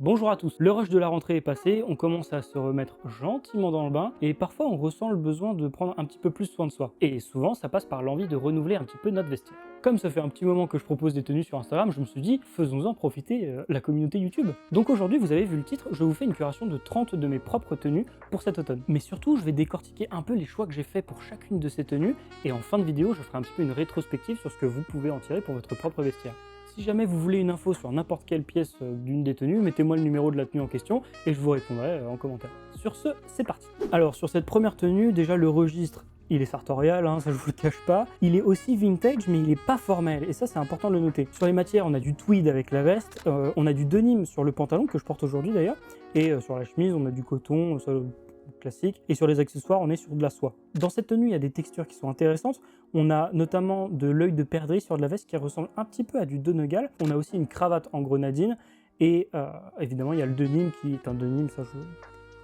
Bonjour à tous, le rush de la rentrée est passé, on commence à se remettre gentiment dans le bain et parfois on ressent le besoin de prendre un petit peu plus soin de soi. Et souvent ça passe par l'envie de renouveler un petit peu notre vestiaire. Comme ça fait un petit moment que je propose des tenues sur Instagram, je me suis dit faisons-en profiter la communauté YouTube. Donc aujourd'hui vous avez vu le titre, je vous fais une curation de 30 de mes propres tenues pour cet automne. Mais surtout je vais décortiquer un peu les choix que j'ai fait pour chacune de ces tenues et en fin de vidéo je ferai un petit peu une rétrospective sur ce que vous pouvez en tirer pour votre propre vestiaire. Si jamais vous voulez une info sur n'importe quelle pièce d'une des tenues, mettez-moi le numéro de la tenue en question et je vous répondrai en commentaire. Sur ce, c'est parti. Alors sur cette première tenue, déjà le registre, il est sartorial, ça je vous le cache pas. Il est aussi vintage, mais il est pas formel, et ça c'est important de le noter. Sur les matières, on a du tweed avec la veste, on a du denim sur le pantalon, que je porte aujourd'hui d'ailleurs, et sur la chemise, on a du coton, ça, classique, et sur les accessoires, on est sur de la soie. Dans cette tenue, il y a des textures qui sont intéressantes. On a notamment de l'œil de perdrix sur de la veste qui ressemble un petit peu à du Donegal. On a aussi une cravate en grenadine, et évidemment, il y a le denim qui est un denim, ça je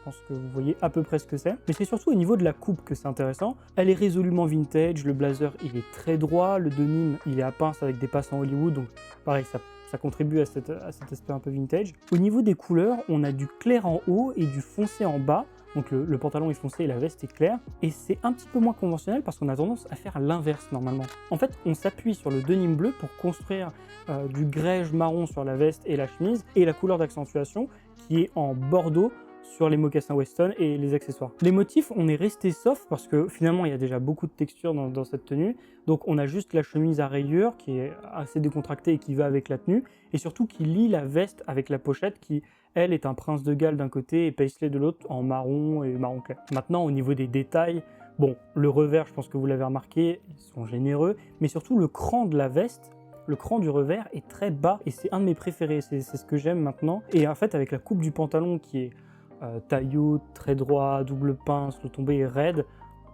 pense que vous voyez à peu près ce que c'est. Mais c'est surtout au niveau de la coupe que c'est intéressant. Elle est résolument vintage, le blazer il est très droit, le denim il est à pince avec des passes en Hollywood, donc pareil, ça contribue à cet aspect un peu vintage. Au niveau des couleurs, on a du clair en haut et du foncé en bas. Donc le pantalon est foncé et la veste est claire. Et c'est un petit peu moins conventionnel parce qu'on a tendance à faire l'inverse normalement. En fait, on s'appuie sur le denim bleu pour construire du grège marron sur la veste et la chemise, et la couleur d'accentuation qui est en bordeaux sur les mocassins Weston et les accessoires. Les motifs, on est resté soft parce que finalement il y a déjà beaucoup de texture dans cette tenue. Donc on a juste la chemise à rayures qui est assez décontractée et qui va avec la tenue, et surtout qui lie la veste avec la pochette qui, elle, est un prince de Galles d'un côté et paisley de l'autre en marron et marron clair. Maintenant au niveau des détails, bon, le revers, je pense que vous l'avez remarqué, ils sont généreux, mais surtout le cran de la veste, le cran du revers est très bas et c'est un de mes préférés, c'est ce que j'aime maintenant. Et en fait avec la coupe du pantalon qui est taillot, très droit, double pince, le tombé est raide,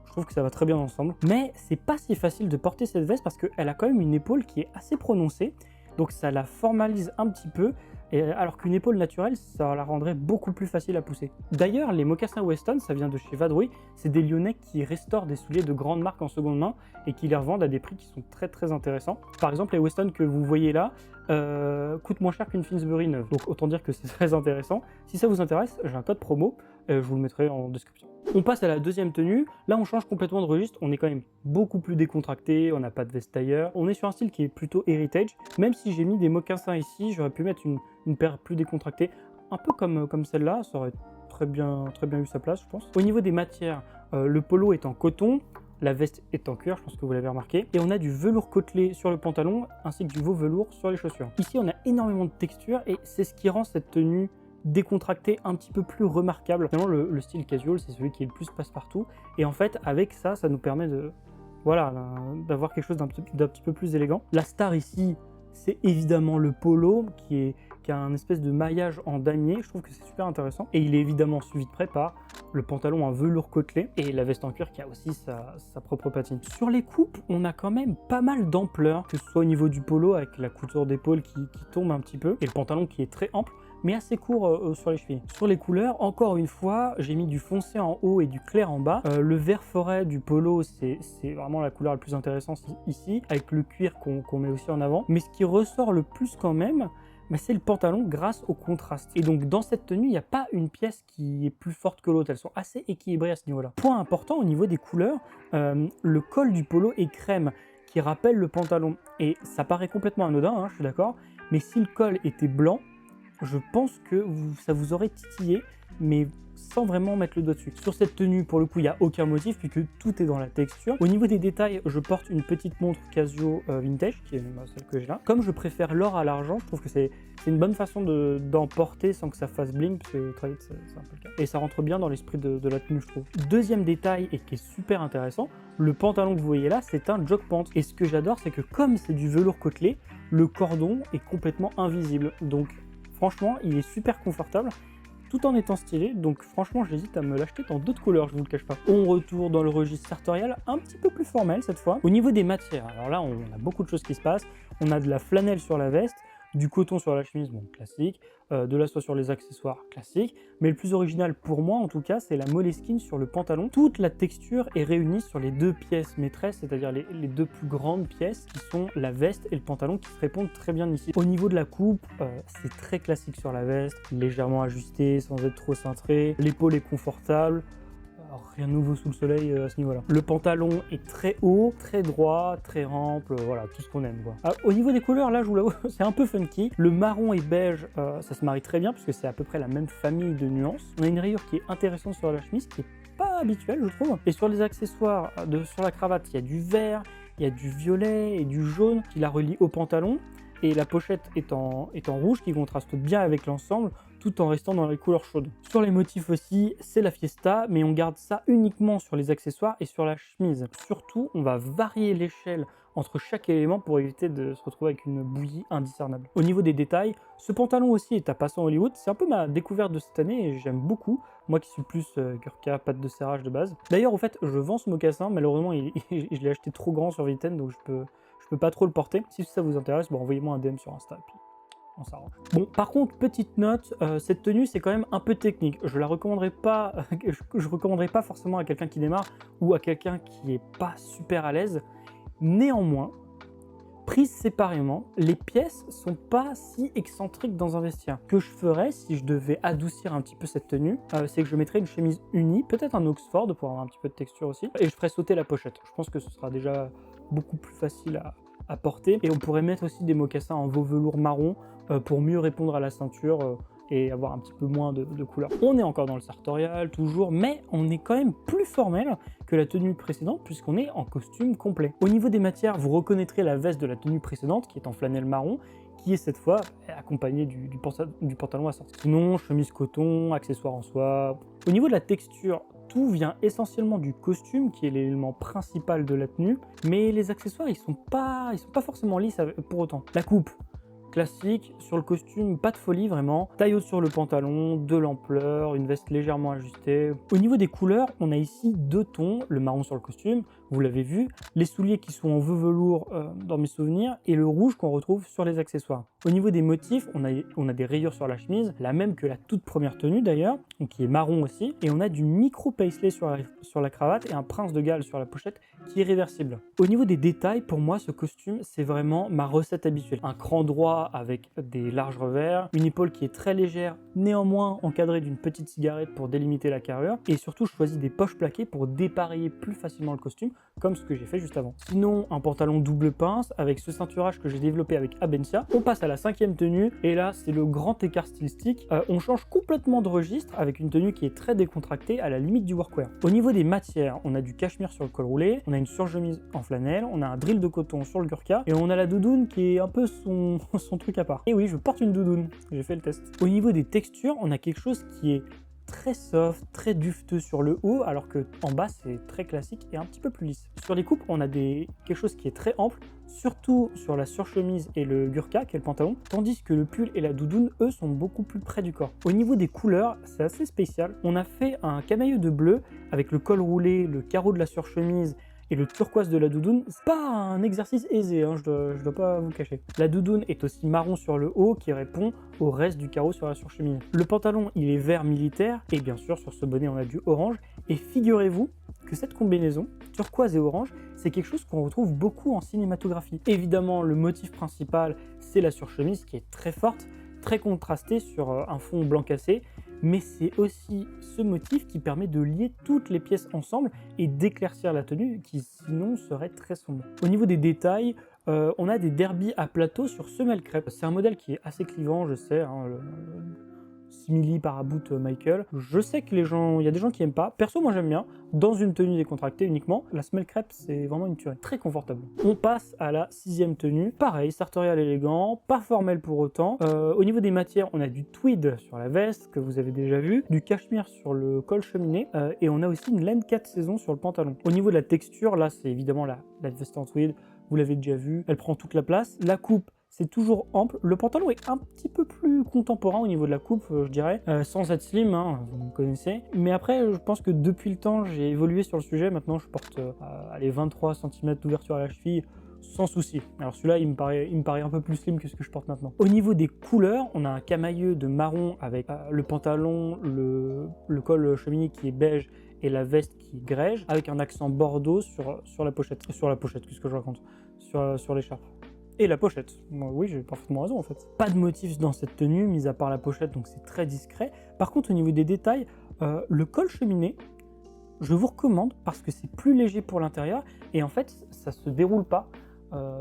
je trouve que ça va très bien ensemble. Mais c'est pas si facile de porter cette veste parce qu'elle a quand même une épaule qui est assez prononcée, donc ça la formalise un petit peu, et alors qu'une épaule naturelle, ça la rendrait beaucoup plus facile à pousser. D'ailleurs, les mocassins Weston, ça vient de chez Vadrouille, c'est des Lyonnais qui restaurent des souliers de grande marque en seconde main et qui les revendent à des prix qui sont très très intéressants. Par exemple, les Weston que vous voyez là coûtent moins cher qu'une Finsbury neuve, donc autant dire que c'est très intéressant. Si ça vous intéresse, j'ai un code promo, je vous le mettrai en description. On passe à la deuxième tenue, là on change complètement de registre, on est quand même beaucoup plus décontracté, on n'a pas de veste tailleur, on est sur un style qui est plutôt heritage, même si j'ai mis des mocassins ici, j'aurais pu mettre une paire plus décontractée, un peu comme celle-là, ça aurait très bien eu sa place je pense. Au niveau des matières, le polo est en coton, la veste est en cuir, je pense que vous l'avez remarqué, et on a du velours côtelé sur le pantalon ainsi que du veau velours sur les chaussures. Ici on a énormément de texture et c'est ce qui rend cette tenue décontracté, un petit peu plus remarquable. Finalement, le style casual, c'est celui qui est le plus passe-partout. Et en fait, avec ça, ça nous permet de, voilà, d'avoir quelque chose d'un petit peu plus élégant. La star ici, c'est évidemment le polo qui a un espèce de maillage en damier. Je trouve que c'est super intéressant. Et il est évidemment suivi de près par le pantalon en velours côtelé et la veste en cuir qui a aussi sa propre patine. Sur les coupes, on a quand même pas mal d'ampleur, que ce soit au niveau du polo avec la couture d'épaule qui tombe un petit peu et le pantalon qui est très ample, mais assez court sur les chevilles. Sur les couleurs, encore une fois, j'ai mis du foncé en haut et du clair en bas. Le vert forêt du polo, c'est vraiment la couleur la plus intéressante ici, avec le cuir qu'on met aussi en avant. Mais ce qui ressort le plus quand même, c'est le pantalon grâce au contraste. Et donc dans cette tenue, il n'y a pas une pièce qui est plus forte que l'autre, elles sont assez équilibrées à ce niveau-là. Point important au niveau des couleurs, le col du polo est crème, qui rappelle le pantalon. Et ça paraît complètement anodin, je suis d'accord, mais si le col était blanc, je pense que ça vous aurait titillé, mais sans vraiment mettre le doigt dessus. Sur cette tenue, pour le coup, il n'y a aucun motif puisque tout est dans la texture. Au niveau des détails, je porte une petite montre Casio vintage, qui est celle que j'ai là. Comme je préfère l'or à l'argent, je trouve que c'est une bonne façon d'en porter sans que ça fasse bling, parce que très vite, c'est un peu le cas. Et ça rentre bien dans l'esprit de la tenue, je trouve. Deuxième détail, et qui est super intéressant, le pantalon que vous voyez là, c'est un jog pant. Et ce que j'adore, c'est que comme c'est du velours côtelé, le cordon est complètement invisible. Donc, franchement, il est super confortable, tout en étant stylé, donc franchement, j'hésite à me l'acheter dans d'autres couleurs, je vous le cache pas. On retourne dans le registre sartorial, un petit peu plus formel cette fois. Au niveau des matières, alors là, on a beaucoup de choses qui se passent. On a de la flanelle sur la veste, du coton sur la chemise, bon classique, de la soie sur les accessoires, classique, mais le plus original pour moi en tout cas, c'est la Moleskine sur le pantalon. Toute la texture est réunie sur les deux pièces maîtresses, c'est-à-dire les deux plus grandes pièces qui sont la veste et le pantalon qui se répondent très bien ici. Au niveau de la coupe, c'est très classique sur la veste, légèrement ajusté sans être trop cintré, l'épaule est confortable. Alors, rien de nouveau sous le soleil à ce niveau-là. Le pantalon est très haut, très droit, très ample, voilà, tout ce qu'on aime quoi. Alors, au niveau des couleurs, là je vous l'avoue, c'est un peu funky. Le marron et beige, ça se marie très bien puisque c'est à peu près la même famille de nuances. On a une rayure qui est intéressante sur la chemise, qui est pas habituelle je trouve. Et sur les accessoires, sur la cravate, il y a du vert, il y a du violet et du jaune qui la relie au pantalon. Et la pochette est en rouge qui contraste bien avec l'ensemble tout en restant dans les couleurs chaudes. Sur les motifs aussi, c'est la fiesta, mais on garde ça uniquement sur les accessoires et sur la chemise. Surtout, on va varier l'échelle entre chaque élément pour éviter de se retrouver avec une bouillie indiscernable. Au niveau des détails, ce pantalon aussi est à passant Hollywood, c'est un peu ma découverte de cette année et j'aime beaucoup, moi qui suis plus Gurkha, pâte de serrage de base. D'ailleurs, au fait, je vends ce mocassin, malheureusement, je l'ai acheté trop grand sur Vinted, donc je peux pas trop le porter. Si ça vous intéresse, bon, envoyez-moi un DM sur Insta, puis on s'arrange. Bon, par contre, petite note, cette tenue, c'est quand même un peu technique. Je la recommanderais pas, je recommanderais pas forcément à quelqu'un qui démarre ou à quelqu'un qui est pas super à l'aise. Néanmoins, prises séparément, les pièces sont pas si excentriques dans un vestiaire. Ce que je ferais si je devais adoucir un petit peu cette tenue, c'est que je mettrais une chemise unie, peut-être un Oxford pour avoir un petit peu de texture aussi, et je ferais sauter la pochette. Je pense que ce sera déjà beaucoup plus facile à porter. Et on pourrait mettre aussi des mocassins en veau velours marron pour mieux répondre à la ceinture et avoir un petit peu moins de couleur. On est encore dans le sartorial, toujours, mais on est quand même plus formel que la tenue précédente puisqu'on est en costume complet. Au niveau des matières, vous reconnaîtrez la veste de la tenue précédente qui est en flanelle marron, qui est cette fois accompagnée du pantalon assorti. Sinon, chemise coton, accessoires en soie. Au niveau de la texture, tout vient essentiellement du costume qui est l'élément principal de la tenue, mais les accessoires ils sont pas forcément lisses pour autant. La coupe, classique, sur le costume, pas de folie vraiment. Taille haute sur le pantalon, de l'ampleur, une veste légèrement ajustée. Au niveau des couleurs, on a ici deux tons, le marron sur le costume, vous l'avez vu, les souliers qui sont en velours dans mes souvenirs, et le rouge qu'on retrouve sur les accessoires. Au niveau des motifs, on a des rayures sur la chemise, la même que la toute première tenue d'ailleurs, qui est marron aussi, et on a du micro paisley sur la cravate et un prince de Galles sur la pochette qui est réversible. Au niveau des détails, pour moi, ce costume, c'est vraiment ma recette habituelle. Un cran droit avec des larges revers, une épaule qui est très légère, néanmoins encadrée d'une petite cigarette pour délimiter la carrure, et surtout je choisis des poches plaquées pour dépareiller plus facilement le costume, comme ce que j'ai fait juste avant. Sinon, un pantalon double pince avec ce ceinturage que j'ai développé avec Abencia. On passe à la cinquième tenue, et là c'est le grand écart stylistique. On change complètement de registre avec une tenue qui est très décontractée à la limite du workwear. Au niveau des matières, on a du cachemire sur le col roulé, on a une surchemise en flanelle, on a un drill de coton sur le Gurkha, et on a la doudoune qui est un peu son truc à part. Et oui, je porte une doudoune, j'ai fait le test. Au niveau des textures, on a quelque chose qui est très soft, très dufteux sur le haut, alors que en bas c'est très classique et un petit peu plus lisse. Sur les coupes, on a quelque chose qui est très ample, surtout sur la surchemise et le Gurkha, qui est le pantalon, tandis que le pull et la doudoune, eux, sont beaucoup plus près du corps. Au niveau des couleurs, c'est assez spécial. On a fait un camailleux de bleu avec le col roulé, le carreau de la surchemise et le turquoise de la doudoune. C'est pas un exercice aisé, hein, je dois pas vous cacher. La doudoune est aussi marron sur le haut qui répond au reste du carreau sur la surchemise. Le pantalon, il est vert militaire et bien sûr sur ce bonnet on a du orange. Et figurez-vous que cette combinaison, turquoise et orange, c'est quelque chose qu'on retrouve beaucoup en cinématographie. Évidemment, le motif principal, c'est la surchemise qui est très forte, très contrastée sur un fond blanc cassé, mais c'est aussi ce motif qui permet de lier toutes les pièces ensemble et d'éclaircir la tenue qui sinon serait très sombre. Au niveau des détails, on a des derbies à plateau sur semelle crêpe. C'est un modèle qui est assez clivant, je sais, hein, simili paraboot Michael. Je sais que il y a des gens qui aiment pas. Perso, moi j'aime bien. Dans une tenue décontractée uniquement, la semelle crêpe, c'est vraiment une tuerie. Très confortable. On passe à la sixième tenue. Pareil, sartorial élégant, pas formel pour autant. Au niveau des matières, on a du tweed sur la veste, que vous avez déjà vu, du cachemire sur le col cheminée, et on a aussi une laine 4 saisons sur le pantalon. Au niveau de la texture, là, c'est évidemment la veste en tweed. Vous l'avez déjà vu, elle prend toute la place. La coupe, c'est toujours ample. Le pantalon est un petit peu plus contemporain au niveau de la coupe, je dirais, sans être slim, hein, vous me connaissez. Mais après, je pense que depuis le temps, j'ai évolué sur le sujet. Maintenant, je porte 23 cm d'ouverture à la cheville. sans souci. Alors celui-là, il me paraît un peu plus slim que ce que je porte maintenant. Au niveau des couleurs, on a un camailleux de marron avec le pantalon, le col cheminier qui est beige et la veste qui est grège, avec un accent bordeaux sur la pochette. Sur la pochette, qu'est-ce que je raconte? Sur l'écharpe. Et la pochette. Oui, j'ai parfaitement raison en fait. Pas de motifs dans cette tenue, mis à part la pochette, donc c'est très discret. Par contre, au niveau des détails, le col cheminé, je vous recommande parce que c'est plus léger pour l'intérieur et en fait, ça se déroule pas.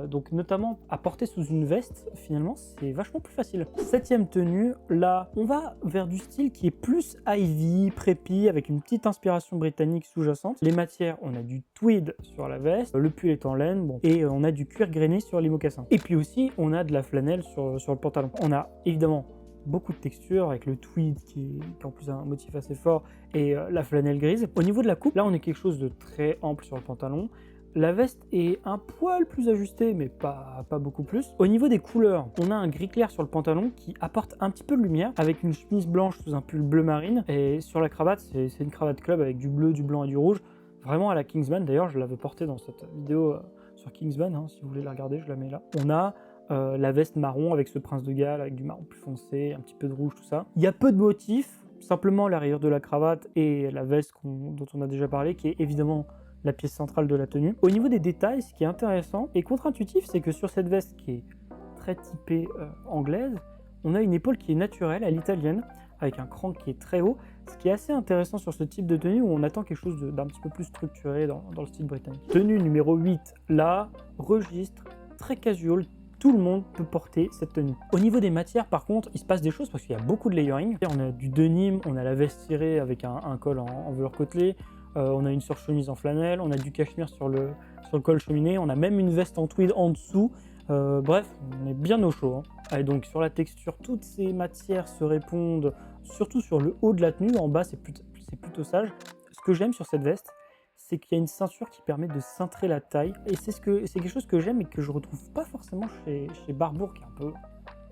Donc notamment à porter sous une veste, finalement, c'est vachement plus facile. 7e tenue, là, on va vers du style qui est plus Ivy, preppy, avec une petite inspiration britannique sous-jacente. Les matières, on a du tweed sur la veste, le pull est en laine, bon, et on a du cuir grainé sur les mocassins. Et puis aussi, on a de la flanelle sur le pantalon. On a évidemment beaucoup de texture avec le tweed qui est en plus un motif assez fort et la flanelle grise. Au niveau de la coupe, là on est quelque chose de très ample sur le pantalon. La veste est un poil plus ajustée, mais pas beaucoup plus. Au niveau des couleurs, on a un gris clair sur le pantalon qui apporte un petit peu de lumière, avec une chemise blanche sous un pull bleu marine. Et sur la cravate, c'est une cravate club avec du bleu, du blanc et du rouge. Vraiment à la Kingsman, d'ailleurs je l'avais portée dans cette vidéo sur Kingsman, hein, si vous voulez la regarder, je la mets là. On a la veste marron avec ce prince de Galles, avec du marron plus foncé, un petit peu de rouge, tout ça. Il y a peu de motifs, simplement la rayure de la cravate et la veste dont on a déjà parlé, qui est évidemment la pièce centrale de la tenue. Au niveau des détails, ce qui est intéressant et contre-intuitif, c'est que sur cette veste qui est très typée anglaise, on a une épaule qui est naturelle à l'italienne, avec un cran qui est très haut, ce qui est assez intéressant sur ce type de tenue où on attend quelque chose d'un petit peu plus structuré dans le style britannique. Tenue numéro 8, là, registre, très casual, tout le monde peut porter cette tenue. Au niveau des matières, par contre, il se passe des choses parce qu'il y a beaucoup de layering. On a du denim, on a la veste tirée avec un col en velours côtelé, on a une surchemise en flanelle, on a du cachemire sur le col cheminé, on a même une veste en tweed en dessous. Bref, on est bien au chaud. Et donc sur la texture, toutes ces matières se répondent, surtout sur le haut de la tenue. En bas, c'est plutôt sage. Ce que j'aime sur cette veste, c'est qu'il y a une ceinture qui permet de cintrer la taille. Et c'est quelque chose que j'aime et que je retrouve pas forcément chez Barbour, qui est un peu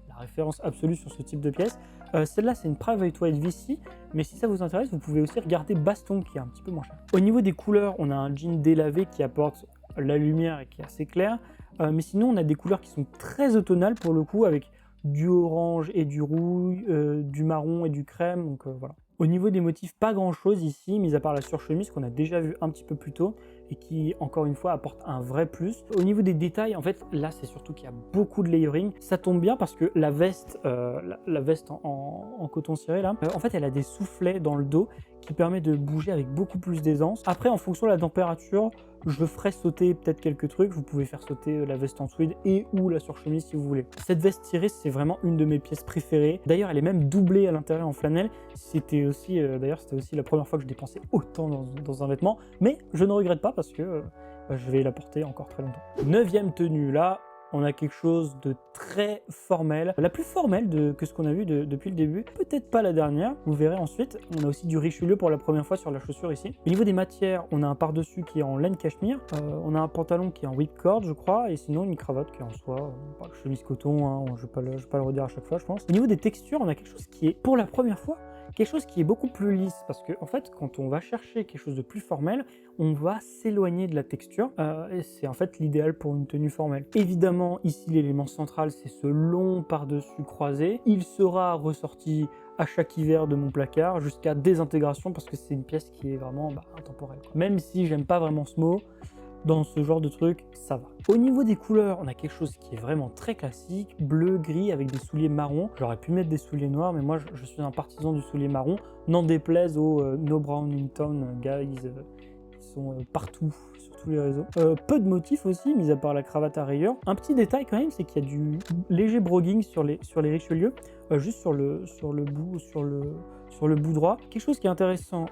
la référence absolue sur ce type de pièce. Celle-là, c'est une Private White VC, mais si ça vous intéresse, vous pouvez aussi regarder Baston, qui est un petit peu moins cher. Au niveau des couleurs, on a un jean délavé qui apporte la lumière et qui est assez clair, mais sinon, on a des couleurs qui sont très automnales pour le coup, avec du orange et du rouille, du marron et du crème, donc voilà. Au niveau des motifs, pas grand chose ici, mis à part la surchemise qu'on a déjà vu un petit peu plus tôt et qui, encore une fois, apporte un vrai plus. Au niveau des détails, en fait, là, c'est surtout qu'il y a beaucoup de layering. Ça tombe bien parce que la veste, la veste en coton ciré, là, en fait, elle a des soufflets dans le dos qui permet de bouger avec beaucoup plus d'aisance. Après, en fonction de la température, je ferai sauter peut-être quelques trucs. Vous pouvez faire sauter la veste en tweed et ou la surchemise si vous voulez. Cette veste tirée, c'est vraiment une de mes pièces préférées. D'ailleurs, elle est même doublée à l'intérieur en flanelle. C'était aussi, la première fois que je dépensais autant dans un vêtement. Mais je ne regrette pas parce que je vais la porter encore très longtemps. 9e tenue, là, on a quelque chose de très formel. La plus formelle que ce qu'on a vu depuis le début. Peut-être pas la dernière, vous verrez ensuite. On a aussi du Richelieu pour la première fois sur la chaussure ici. Au niveau des matières, on a un par-dessus qui est en laine cachemire. On a un pantalon qui est en whipcord, je crois. Et sinon, une cravate qui est en soie. Chemise coton, hein, je ne vais pas le redire à chaque fois, je pense. Au niveau des textures, on a quelque chose qui est, pour la première fois, quelque chose qui est beaucoup plus lisse, parce que en fait, quand on va chercher quelque chose de plus formel, on va s'éloigner de la texture, et c'est en fait l'idéal pour une tenue formelle. Évidemment, ici, l'élément central, c'est ce long par-dessus croisé. Il sera ressorti à chaque hiver de mon placard, jusqu'à désintégration, parce que c'est une pièce qui est vraiment intemporelle. Même si j'aime pas vraiment ce mot, dans ce genre de truc, ça va. Au niveau des couleurs, on a quelque chose qui est vraiment très classique, bleu, gris, avec des souliers marrons. J'aurais pu mettre des souliers noirs, mais moi je suis un partisan du soulier marron. N'en déplaise aux No Brown in Town guys qui sont partout sur tous les réseaux. Peu de motifs aussi, mis à part la cravate à rayures. Un petit détail quand même, c'est qu'il y a du léger broguing sur les Richelieu, juste sur le bout droit. Quelque chose qui est intéressant,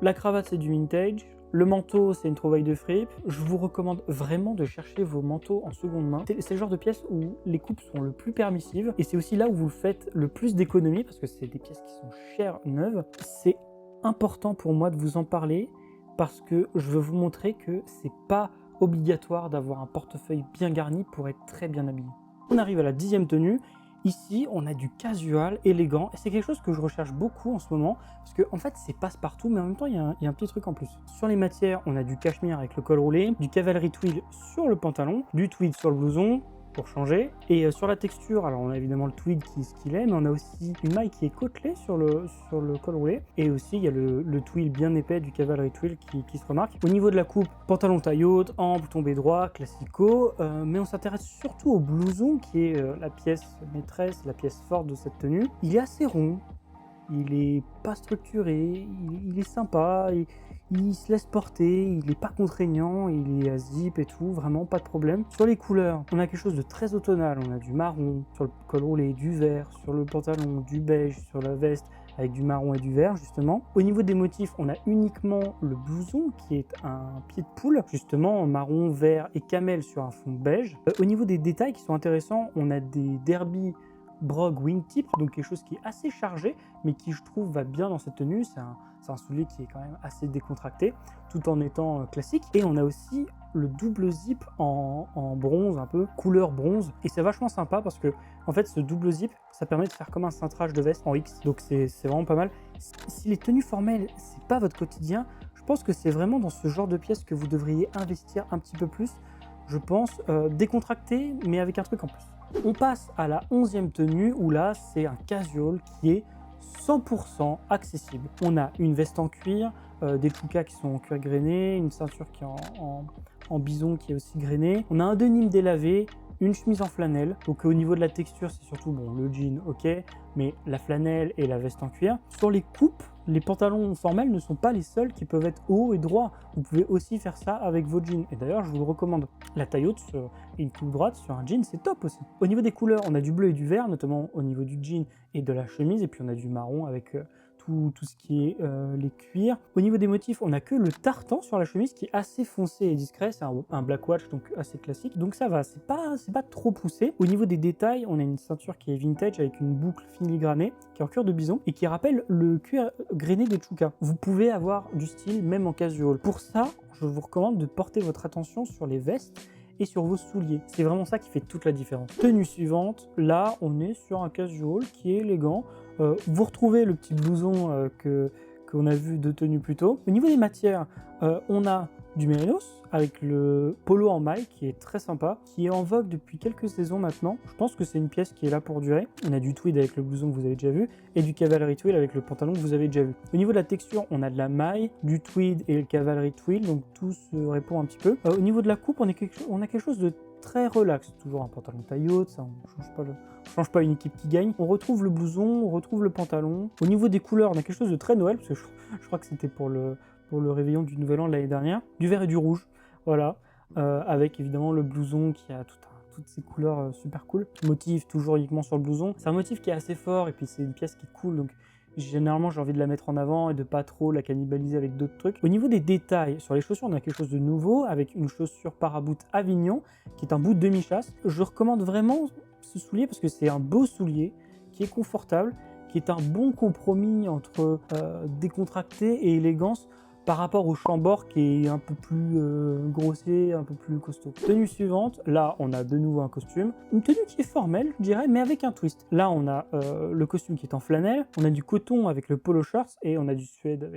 la cravate c'est du vintage. Le manteau, c'est une trouvaille de fripe. Je vous recommande vraiment de chercher vos manteaux en seconde main. C'est le genre de pièces où les coupes sont le plus permissives et c'est aussi là où vous faites le plus d'économies parce que c'est des pièces qui sont chères, neuves. C'est important pour moi de vous en parler parce que je veux vous montrer que c'est pas obligatoire d'avoir un portefeuille bien garni pour être très bien habillé. On arrive à la 10e tenue. Ici, on a du casual, élégant, et c'est quelque chose que je recherche beaucoup en ce moment, parce que en fait, c'est passe-partout, mais en même temps, il y a un petit truc en plus. Sur les matières, on a du cachemire avec le col roulé, du cavalry twill sur le pantalon, du tweed sur le blouson, pour changer. Et sur la texture, alors on a évidemment le tweed qui est ce qu'il est, mais on a aussi une maille qui est côtelée sur le col roulé. Et aussi, il y a le twill bien épais du cavalry twill qui se remarque. Au niveau de la coupe, pantalon taille haute, ample, tombé droit, classico. Mais on s'intéresse surtout au blouson qui est la pièce maîtresse, la pièce forte de cette tenue. Il est assez rond, il est pas structuré, il est sympa, il se laisse porter, il est pas contraignant, il est à zip et tout, vraiment pas de problème. Sur les couleurs, on a quelque chose de très automnal, on a du marron sur le col roulé, du vert sur le pantalon, du beige sur la veste avec du marron et du vert justement. Au niveau des motifs, on a uniquement le blouson qui est un pied de poule, justement marron, vert et camel sur un fond beige. Au niveau des détails qui sont intéressants, on a des derbies Brog wingtip, donc quelque chose qui est assez chargé, mais qui je trouve va bien dans cette tenue. C'est un soulier qui est quand même assez décontracté, tout en étant classique. Et on a aussi le double zip en bronze, un peu couleur bronze, et c'est vachement sympa parce que en fait ce double zip, ça permet de faire comme un cintrage de veste en X, donc c'est vraiment pas mal. Si les tenues formelles, c'est pas votre quotidien, je pense que c'est vraiment dans ce genre de pièces que vous devriez investir un petit peu plus. Je pense décontracté, mais avec un truc en plus. On passe à la 11e tenue où là c'est un casual qui est 100% accessible. On a une veste en cuir, des choukas qui sont en cuir grainé, une ceinture qui est en bison qui est aussi grainée. On a un denim délavé, une chemise en flanelle. Donc au niveau de la texture, c'est surtout bon, le jean, ok, mais la flanelle et la veste en cuir. Sur les coupes, les pantalons formels ne sont pas les seuls qui peuvent être hauts et droits. Vous pouvez aussi faire ça avec vos jeans. Et d'ailleurs, je vous le recommande. La taille haute et une coupe droite sur un jean, c'est top aussi. Au niveau des couleurs, on a du bleu et du vert, notamment au niveau du jean et de la chemise. Et puis on a du marron avec tout ce qui est les cuirs. Au niveau des motifs, on a que le tartan sur la chemise qui est assez foncé et discret. C'est un black watch, donc assez classique. Donc ça va, c'est pas trop poussé. Au niveau des détails, on a une ceinture qui est vintage avec une boucle filigranée qui est en cuir de bison et qui rappelle le cuir grainé des choukas. Vous pouvez avoir du style même en casual. Pour ça, je vous recommande de porter votre attention sur les vestes et sur vos souliers. C'est vraiment ça qui fait toute la différence. Tenue suivante, là on est sur un casual qui est élégant. Vous retrouvez le petit blouson qu'on a vu de tenue plus tôt. Au niveau des matières, on a du mérinos avec le polo en maille qui est très sympa, qui est en vogue depuis quelques saisons maintenant. Je pense que c'est une pièce qui est là pour durer. On a du tweed avec le blouson que vous avez déjà vu et du cavalry twill avec le pantalon que vous avez déjà vu. Au niveau de la texture, on a de la maille, du tweed et le cavalry twill, donc tout se répond un petit peu. Au niveau de la coupe, on a quelque chose de très relax, toujours un pantalon taille haute, ça on change pas une équipe qui gagne. On retrouve le blouson, on retrouve le pantalon. Au niveau des couleurs, on a quelque chose de très Noël, parce que je crois que c'était pour le réveillon du Nouvel An de l'année dernière. Du vert et du rouge, voilà, avec évidemment le blouson qui a toutes ces couleurs super cool. Motif toujours uniquement sur le blouson. C'est un motif qui est assez fort et puis c'est une pièce qui est cool, donc généralement j'ai envie de la mettre en avant et de pas trop la cannibaliser avec d'autres trucs. Au niveau des détails, sur les chaussures, on a quelque chose de nouveau avec une chaussure paraboot Avignon qui est un boot demi-chasse. Je recommande vraiment ce soulier parce que c'est un beau soulier qui est confortable, qui est un bon compromis entre décontracté et élégance par rapport au chambord qui est un peu plus grossier, un peu plus costaud. Tenue suivante, là on a de nouveau un costume, une tenue qui est formelle je dirais, mais avec un twist. Là on a le costume qui est en flanelle, on a du coton avec le polo shorts et on a du suède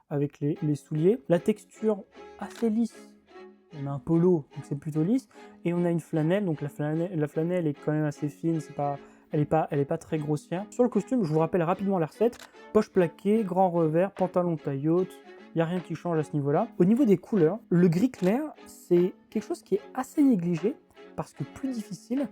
avec les souliers. La texture assez lisse, on a un polo donc c'est plutôt lisse, et on a une flanelle, donc la flanelle est quand même assez fine, elle est pas très grossière. Sur le costume, je vous rappelle rapidement la recette: poche plaquée, grand revers, pantalon taille haute. Il n'y a rien qui change à ce niveau-là. Au niveau des couleurs, le gris clair, c'est quelque chose qui est assez négligé parce que plus difficile,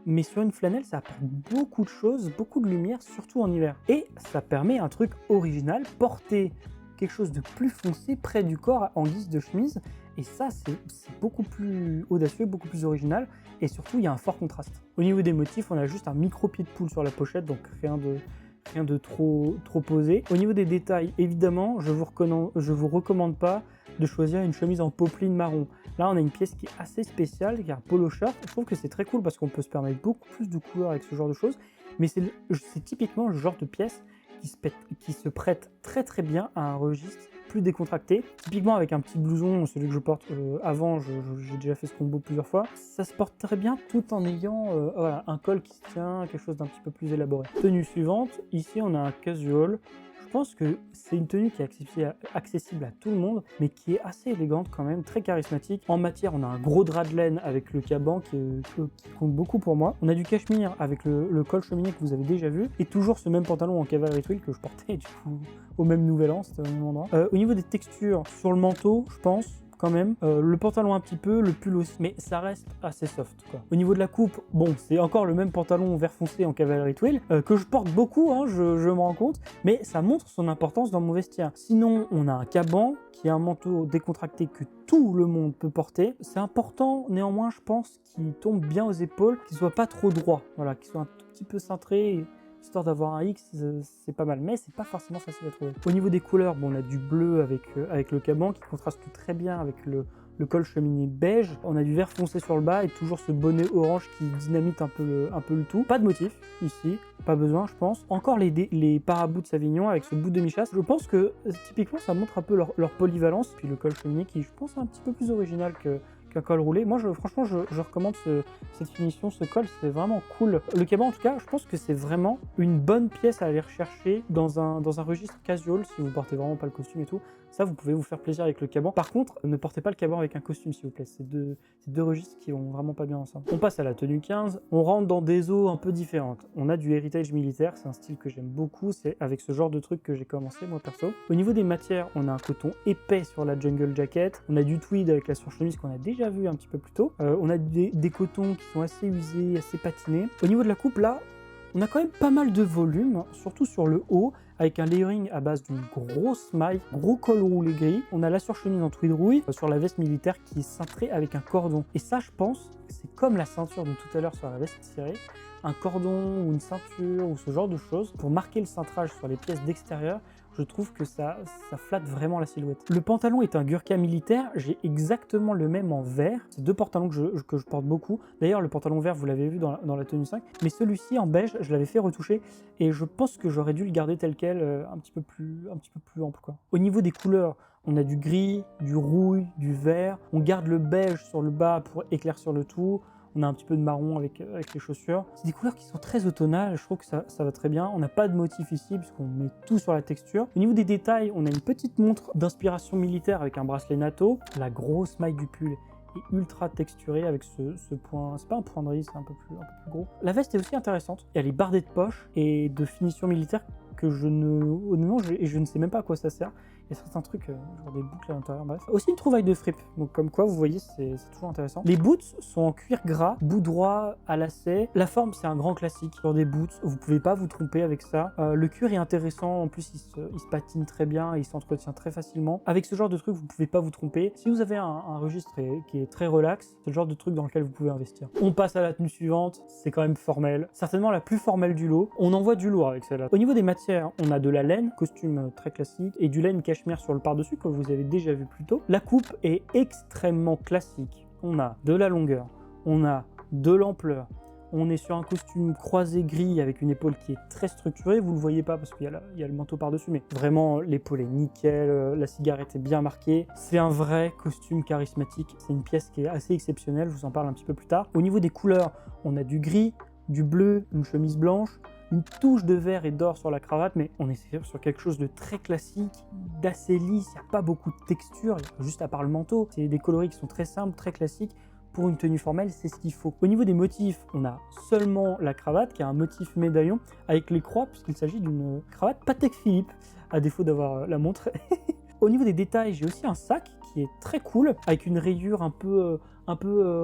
mais sur une flanelle, ça apporte beaucoup de choses, beaucoup de lumière, surtout en hiver. Et ça permet un truc original, porter quelque chose de plus foncé près du corps en guise de chemise. Et ça, c'est beaucoup plus audacieux, beaucoup plus original. Et surtout, il y a un fort contraste. Au niveau des motifs, on a juste un micro pied de poule sur la pochette, donc rien de trop posé. Au niveau des détails, évidemment, je vous recommande pas de choisir une chemise en popeline marron. Là, on a une pièce qui est assez spéciale, qui est un polo shirt. Je trouve que c'est très cool parce qu'on peut se permettre beaucoup plus de couleurs avec ce genre de choses. Mais c'est typiquement le genre de pièce qui se prête très très bien à un registre plus décontracté. Typiquement avec un petit blouson, celui que je porte avant, j'ai déjà fait ce combo plusieurs fois. Ça se porte très bien tout en ayant voilà, un col qui se tient, quelque chose d'un petit peu plus élaboré. Tenue suivante, ici on a un casual. Je pense que c'est une tenue qui est accessible à tout le monde, mais qui est assez élégante quand même, très charismatique. En matière, on a un gros drap de laine avec le caban qui compte beaucoup pour moi. On a du cachemire avec le col cheminier que vous avez déjà vu, et toujours ce même pantalon en cavalry twill que je portais du coup au même nouvel an, c'était au même endroit. Au niveau des textures, sur le manteau, je pense quand même, le pantalon un petit peu, le pull aussi, mais ça reste assez soft quoi. Au niveau de la coupe, bon, c'est encore le même pantalon vert foncé en cavalry twill que je porte beaucoup, hein, je me rends compte, mais ça montre son importance dans mon vestiaire. Sinon, on a un caban qui est un manteau décontracté que tout le monde peut porter. C'est important néanmoins, je pense, qu'il tombe bien aux épaules, qu'il soit pas trop droit, voilà, qu'il soit un tout petit peu cintré. Histoire d'avoir un X, c'est pas mal, mais c'est pas forcément facile à trouver. Au niveau des couleurs, bon, on a du bleu avec le caban qui contraste très bien avec le col cheminier beige. On a du vert foncé sur le bas et toujours ce bonnet orange qui dynamite un peu le tout. Pas de motif ici, pas besoin je pense. Encore les parabouts de Savignon avec ce bout de demi-chasse. Je pense que typiquement ça montre un peu leur polyvalence. Puis le col cheminier qui je pense est un petit peu plus original qu'un col roulé. Moi, franchement, je recommande cette finition, ce col, c'est vraiment cool. Le caban, en tout cas, je pense que c'est vraiment une bonne pièce à aller rechercher dans un registre casual, si vous portez vraiment pas le costume et tout. Ça, vous pouvez vous faire plaisir avec le caban. Par contre, ne portez pas le caban avec un costume, s'il vous plaît. C'est deux registres qui vont vraiment pas bien ensemble. On passe à la tenue 15. On rentre dans des eaux un peu différentes. On a du héritage militaire. C'est un style que j'aime beaucoup. C'est avec ce genre de truc que j'ai commencé, moi, perso. Au niveau des matières, on a un coton épais sur la jungle jacket. On a du tweed avec la surchemise qu'on a déjà vu un petit peu plus tôt. On a des cotons qui sont assez usés, assez patinés. Au niveau de la coupe, là, on a quand même pas mal de volume, surtout sur le haut, avec un layering à base d'une grosse maille, gros col roulé gris. On a la surchemise en tweed rouille sur la veste militaire qui est cintrée avec un cordon. Et ça, je pense, c'est comme la ceinture de tout à l'heure sur la veste tirée, un cordon ou une ceinture ou ce genre de choses pour marquer le cintrage sur les pièces d'extérieur. Je trouve que ça flatte vraiment la silhouette. Le pantalon est un Gurkha militaire, j'ai exactement le même en vert. C'est deux pantalons que je porte beaucoup. D'ailleurs, le pantalon vert, vous l'avez vu dans la tenue 5, mais celui-ci en beige, je l'avais fait retoucher et je pense que j'aurais dû le garder tel quel, un petit peu plus ample quoi. Au niveau des couleurs, on a du gris, du rouille, du vert. On garde le beige sur le bas pour éclaircir le tout. On a un petit peu de marron avec les chaussures. C'est des couleurs qui sont très automnales, je trouve que ça va très bien. On n'a pas de motif ici puisqu'on met tout sur la texture. Au niveau des détails, on a une petite montre d'inspiration militaire avec un bracelet NATO. La grosse maille du pull est ultra texturée avec ce point, c'est pas un point de riz, c'est un peu plus gros. La veste est aussi intéressante. Il y a les bardées de poche et de finition militaire que je ne sais même pas à quoi ça sert. Il y a certains trucs, genre des boucles à l'intérieur, bref. Aussi une trouvaille de fripe, donc comme quoi, vous voyez, c'est toujours intéressant. Les boots sont en cuir gras, bout droit à lacet. La forme, c'est un grand classique sur des boots, vous pouvez pas vous tromper avec ça. Le cuir est intéressant, en plus, il se patine très bien, il s'entretient très facilement. Avec ce genre de truc, vous pouvez pas vous tromper. Si vous avez un registre qui est très relax, c'est le genre de truc dans lequel vous pouvez investir. On passe à la tenue suivante, c'est quand même formel. Certainement la plus formelle du lot. On envoie du lourd avec celle-là. Au niveau des matières, on a de la laine, costume très classique, et du laine cachemire sur le par-dessus, que vous avez déjà vu plus tôt. La coupe est extrêmement classique. On a de la longueur, on a de l'ampleur, on est sur un costume croisé gris avec une épaule qui est très structurée. Vous le voyez pas parce qu'il y a le manteau par-dessus, mais vraiment l'épaule est nickel, la cigarette est bien marquée. C'est un vrai costume charismatique. C'est une pièce qui est assez exceptionnelle, je vous en parle un petit peu plus tard. Au niveau des couleurs, on a du gris, du bleu, une chemise blanche, une touche de vert et d'or sur la cravate, mais on est sur quelque chose de très classique, d'assez lisse, il n'y a pas beaucoup de texture, juste à part le manteau. C'est des coloris qui sont très simples, très classiques. Pour une tenue formelle, c'est ce qu'il faut. Au niveau des motifs, on a seulement la cravate, qui a un motif médaillon, avec les croix, puisqu'il s'agit d'une cravate Patek Philippe, à défaut d'avoir la montre. Au niveau des détails, j'ai aussi un sac qui est très cool, avec une rayure un peu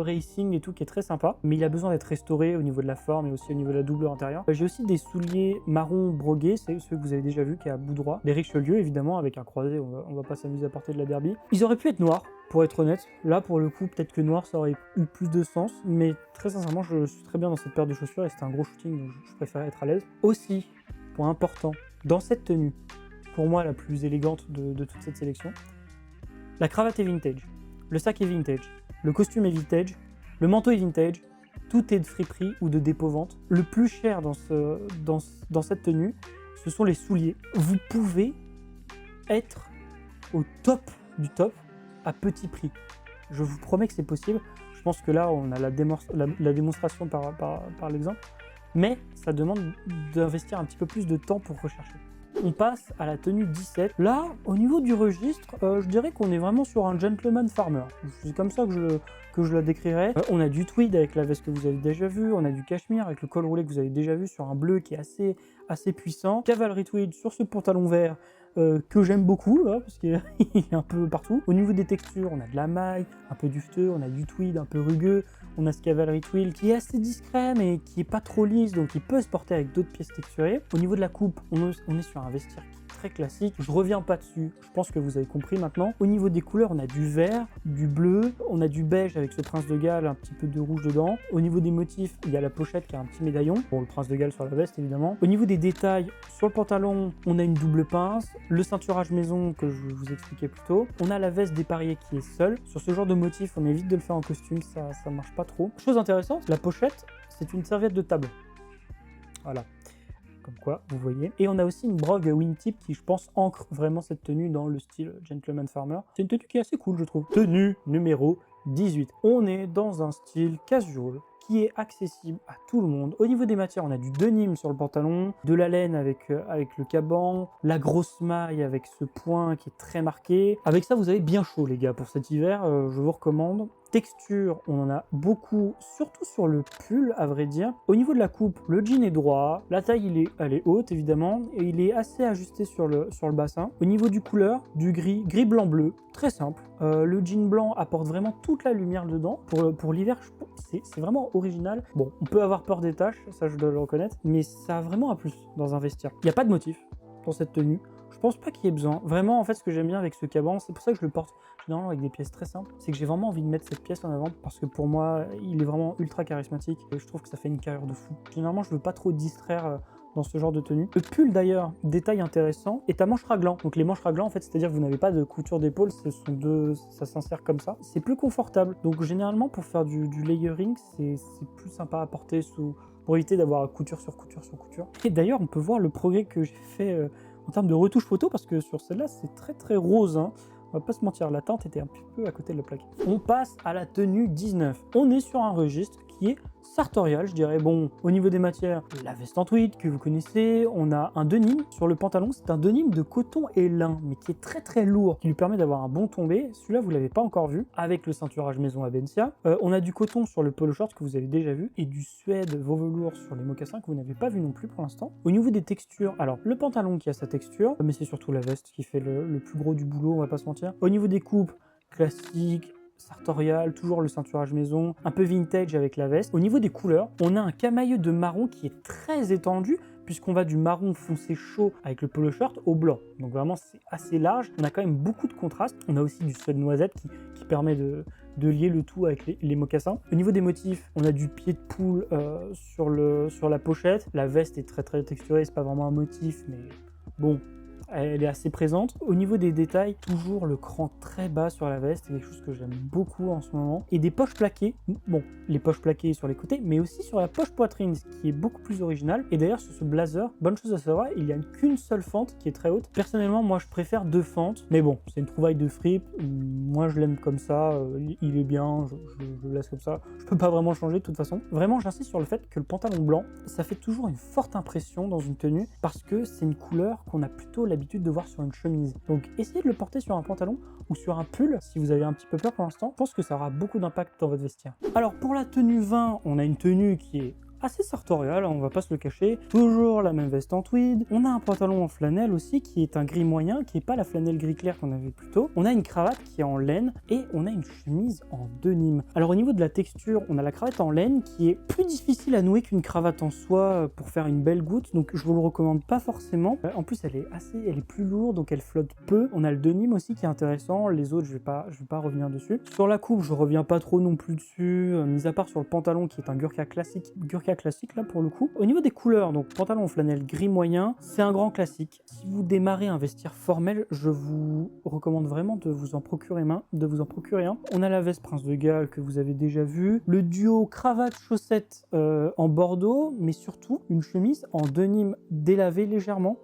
racing et tout, qui est très sympa, mais il a besoin d'être restauré au niveau de la forme et aussi au niveau de la doublure intérieure. J'ai aussi des souliers marron brogués, c'est ceux que vous avez déjà vus, qui est à bout droit. Des Richelieu, évidemment, avec un croisé, on va pas s'amuser à porter de la derby. Ils auraient pu être noirs, pour être honnête. Là, pour le coup, peut-être que noir, ça aurait eu plus de sens, mais très sincèrement, je suis très bien dans cette paire de chaussures et c'était un gros shooting, donc je préférais être à l'aise. Aussi, point important, dans cette tenue, pour moi la plus élégante de toute cette sélection, la cravate est vintage, le sac est vintage, le costume est vintage, le manteau est vintage, tout est de friperie ou de dépôt-vente. Le plus cher dans cette tenue, ce sont les souliers. Vous pouvez être au top du top à petit prix. Je vous promets que c'est possible. Je pense que là, on a la démonstration par l'exemple. Mais ça demande d'investir un petit peu plus de temps pour rechercher. On passe à la tenue 17. Là, au niveau du registre, je dirais qu'on est vraiment sur un gentleman farmer. C'est comme ça que je la décrirais. On a du tweed avec la veste que vous avez déjà vue. On a du cachemire avec le col roulé que vous avez déjà vu sur un bleu qui est assez puissant. Cavalry tweed sur ce pantalon vert que j'aime beaucoup, là, parce qu'il est un peu partout. Au niveau des textures, on a de la maille, un peu dufteux, on a du tweed un peu rugueux, on a ce cavalry tweed qui est assez discret mais qui est pas trop lisse, donc il peut se porter avec d'autres pièces texturées. Au niveau de la coupe, on est sur un vestiaire qui est très classique, je reviens pas dessus, je pense que vous avez compris maintenant. Au niveau des couleurs, on a du vert, du bleu, on a du beige avec ce prince de Galles, un petit peu de rouge dedans. Au niveau des motifs, il y a la pochette qui a un petit médaillon, bon le prince de Galles sur la veste évidemment. Au niveau des détails, sur le pantalon, on a une double pince, le ceinturage maison que je vous expliquais plus tôt, on a la veste dépareillée qui est seule. Sur ce genre de motif, on évite de le faire en costume, ça marche pas trop. Chose intéressante, la pochette, c'est une serviette de table. Voilà. Comme quoi, vous voyez. Et on a aussi une brogue wingtip qui, je pense, ancre vraiment cette tenue dans le style gentleman farmer. C'est une tenue qui est assez cool, je trouve. Tenue numéro 18. On est dans un style casual qui est accessible à tout le monde. Au niveau des matières, on a du denim sur le pantalon, de la laine avec le caban, la grosse maille avec ce point qui est très marqué. Avec ça, vous avez bien chaud, les gars, pour cet hiver, je vous recommande. Texture, on en a beaucoup, surtout sur le pull, à vrai dire. Au niveau de la coupe, le jean est droit, la taille elle est haute évidemment, et il est assez ajusté sur le bassin. Au niveau du couleur, du gris, blanc-bleu, très simple. Le jean blanc apporte vraiment toute la lumière dedans. Pour l'hiver, c'est vraiment original. Bon, on peut avoir peur des taches, ça je dois le reconnaître, mais ça a vraiment un plus dans un vestiaire. Il n'y a pas de motif dans cette tenue. Je pense pas qu'il y ait besoin. Vraiment, en fait, ce que j'aime bien avec ce caban, c'est pour ça que je le porte généralement avec des pièces très simples, c'est que j'ai vraiment envie de mettre cette pièce en avant parce que pour moi, il est vraiment ultra charismatique et je trouve que ça fait une carrure de fou. Généralement, je veux pas trop distraire dans ce genre de tenue. Le pull d'ailleurs, détail intéressant, est à manches raglan. Donc les manches raglan, en fait, c'est-à-dire que vous n'avez pas de couture d'épaule, ça s'insère comme ça. C'est plus confortable. Donc généralement, pour faire du layering, c'est plus sympa à porter pour éviter d'avoir couture sur couture sur couture. Et d'ailleurs, on peut voir le progrès que j'ai fait en termes de retouche photo, parce que sur celle-là, c'est très très rose, hein. On va pas se mentir, la teinte était un petit peu à côté de la plaque. On passe à la tenue 19. On est sur un registre qui est sartorial, je dirais. Bon, au niveau des matières, la veste en tweed que vous connaissez, on a un denim sur le pantalon, c'est un denim de coton et lin, mais qui est très très lourd, qui lui permet d'avoir un bon tombé. Celui-là, vous l'avez pas encore vu, avec le ceinturage maison Abencia. On a du coton sur le polo short que vous avez déjà vu, et du suède veau velours sur les mocassins que vous n'avez pas vu non plus pour l'instant. Au niveau des textures, alors le pantalon qui a sa texture, mais c'est surtout la veste qui fait le plus gros du boulot, on va pas se mentir. Au niveau des coupes, classique, sartorial, toujours le ceinturage maison, un peu vintage avec la veste. Au niveau des couleurs, on a un camailleux de marron qui est très étendu, puisqu'on va du marron foncé chaud avec le polo short au blanc. Donc vraiment, c'est assez large. On a quand même beaucoup de contraste. On a aussi du suède noisette qui permet de lier le tout avec les mocassins. Au niveau des motifs, on a du pied de poule sur la pochette. La veste est très très texturée, c'est pas vraiment un motif, mais bon, elle est assez présente. Au niveau des détails, toujours le cran très bas sur la veste, c'est quelque chose que j'aime beaucoup en ce moment. Et des poches plaquées, bon, les poches plaquées sur les côtés, mais aussi sur la poche poitrine, ce qui est beaucoup plus original. Et d'ailleurs, sur ce blazer, bonne chose à savoir, il n'y a qu'une seule fente qui est très haute. Personnellement, moi, je préfère 2 fentes, mais bon, c'est une trouvaille de fripe. Moi, je l'aime comme ça, il est bien, je le laisse comme ça. Je peux pas vraiment le changer de toute façon. Vraiment, j'insiste sur le fait que le pantalon blanc, ça fait toujours une forte impression dans une tenue, parce que c'est une couleur qu'on a plutôt l'habitude de voir sur une chemise. Donc essayez de le porter sur un pantalon ou sur un pull si vous avez un petit peu peur pour l'instant. Je pense que ça aura beaucoup d'impact dans votre vestiaire. Alors pour la tenue 20, on a une tenue qui est assez sartorial, on va pas se le cacher. Toujours la même veste en tweed. On a un pantalon en flanelle aussi qui est un gris moyen, qui est pas la flanelle gris clair qu'on avait plus tôt. On a une cravate qui est en laine et on a une chemise en denim. Alors au niveau de la texture, on a la cravate en laine qui est plus difficile à nouer qu'une cravate en soie pour faire une belle goutte, donc je vous le recommande pas forcément. En plus elle est plus lourde, donc elle flotte peu. On a le denim aussi qui est intéressant, les autres je vais pas revenir dessus. Sur la coupe, je reviens pas trop non plus dessus, mis à part sur le pantalon qui est un Gurkha classique là pour le coup. Au niveau des couleurs, donc pantalon flanelle gris moyen, c'est un grand classique. Si vous démarrez un vestiaire formel, je vous recommande vraiment de vous en procurer un. On a la veste Prince de Galles que vous avez déjà vu, le duo cravate chaussette en bordeaux, mais surtout une chemise en denim délavé légèrement.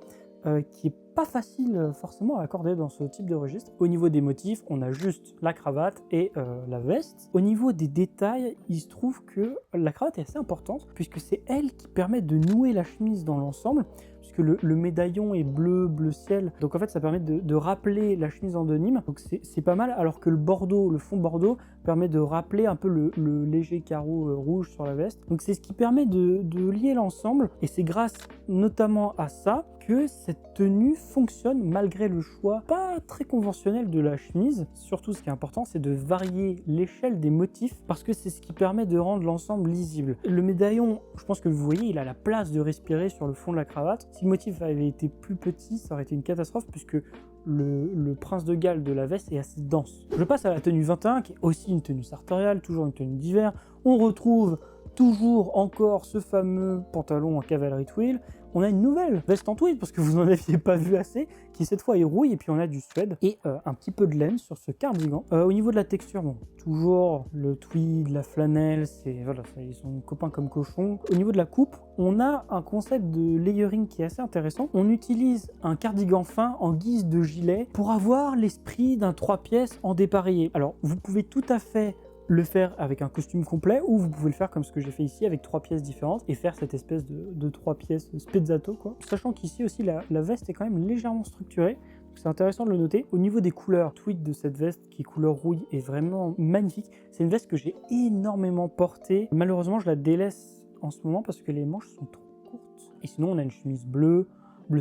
qui est pas facile forcément à accorder dans ce type de registre. Au niveau des motifs, on a juste la cravate et la veste. Au niveau des détails, il se trouve que la cravate est assez importante puisque c'est elle qui permet de nouer la chemise dans l'ensemble, puisque le médaillon est bleu ciel, donc en fait ça permet de rappeler la chemise en denim, donc c'est pas mal, alors que le bordeaux, le fond bordeaux permet de rappeler un peu le léger carreau rouge sur la veste, donc c'est ce qui permet de lier l'ensemble, et c'est grâce notamment à ça que cette tenue fonctionne malgré le choix pas très conventionnel de la chemise. Surtout ce qui est important, c'est de varier l'échelle des motifs parce que c'est ce qui permet de rendre l'ensemble lisible. Le médaillon, je pense que vous voyez, il a la place de respirer sur le fond de la cravate. Si le motif avait été plus petit, ça aurait été une catastrophe puisque le prince de Galles de la veste est assez dense. Je passe à la tenue 21 qui est aussi une tenue sartoriale, toujours une tenue d'hiver. On retrouve toujours encore ce fameux pantalon en cavalry twill. On a une nouvelle veste en tweed parce que vous n'en aviez pas vu assez, qui cette fois est rouille, et puis on a du suède et un petit peu de laine sur ce cardigan. Au niveau de la texture, bon, toujours le tweed, la flanelle, voilà, ils sont copains comme cochons. Au niveau de la coupe, on a un concept de layering qui est assez intéressant. On utilise un cardigan fin en guise de gilet pour avoir l'esprit d'un 3 pièces en dépareillé. Alors, vous pouvez tout à fait le faire avec un costume complet, ou vous pouvez le faire comme ce que j'ai fait ici avec 3 pièces différentes et faire cette espèce de 3 pièces spezzato, quoi. Sachant qu'ici aussi la veste est quand même légèrement structurée, c'est intéressant de le noter. Au niveau des couleurs, tweed de cette veste qui est couleur rouille est vraiment magnifique. C'est une veste que j'ai énormément portée. Malheureusement, je la délaisse en ce moment parce que les manches sont trop courtes. Et sinon, on a une chemise bleu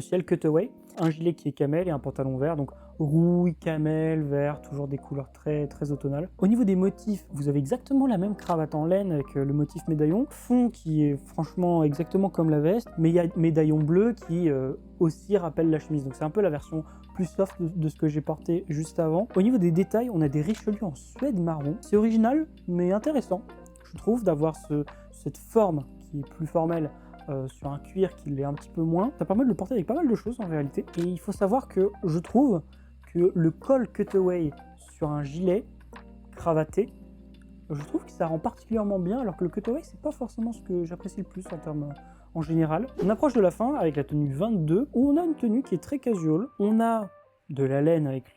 ciel cutaway, un gilet qui est camel et un pantalon vert, donc rouille, camel, vert, toujours des couleurs très automnales. Au niveau des motifs, vous avez exactement la même cravate en laine avec le motif médaillon, fond qui est franchement exactement comme la veste, mais il y a médaillon bleu qui aussi rappelle la chemise, donc c'est un peu la version plus soft de ce que j'ai porté juste avant. Au niveau des détails, on a des richelieux en suède marron, c'est original mais intéressant, je trouve, d'avoir cette forme qui est plus formelle sur un cuir qui l'est un petit peu moins. Ça permet de le porter avec pas mal de choses en réalité. Et il faut savoir que je trouve que le col cutaway sur un gilet cravaté, je trouve que ça rend particulièrement bien, alors que le cutaway, c'est pas forcément ce que j'apprécie le plus en termes en général. On approche de la fin avec la tenue 22, où on a une tenue qui est très casual. On a de la laine avec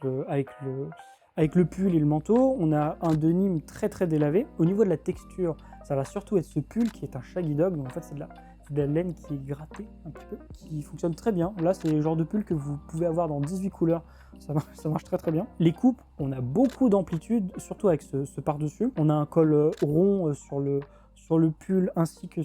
le pull et le manteau. On a un denim très délavé. Au niveau de la texture, ça va surtout être ce pull qui est un shaggy dog, donc en fait c'est de la laine qui est grattée un petit peu, qui fonctionne très bien. Là, c'est le genre de pull que vous pouvez avoir dans 18 couleurs, ça marche très bien. Les coupes, on a beaucoup d'amplitude, surtout avec ce par-dessus. On a un col rond sur le pull ainsi que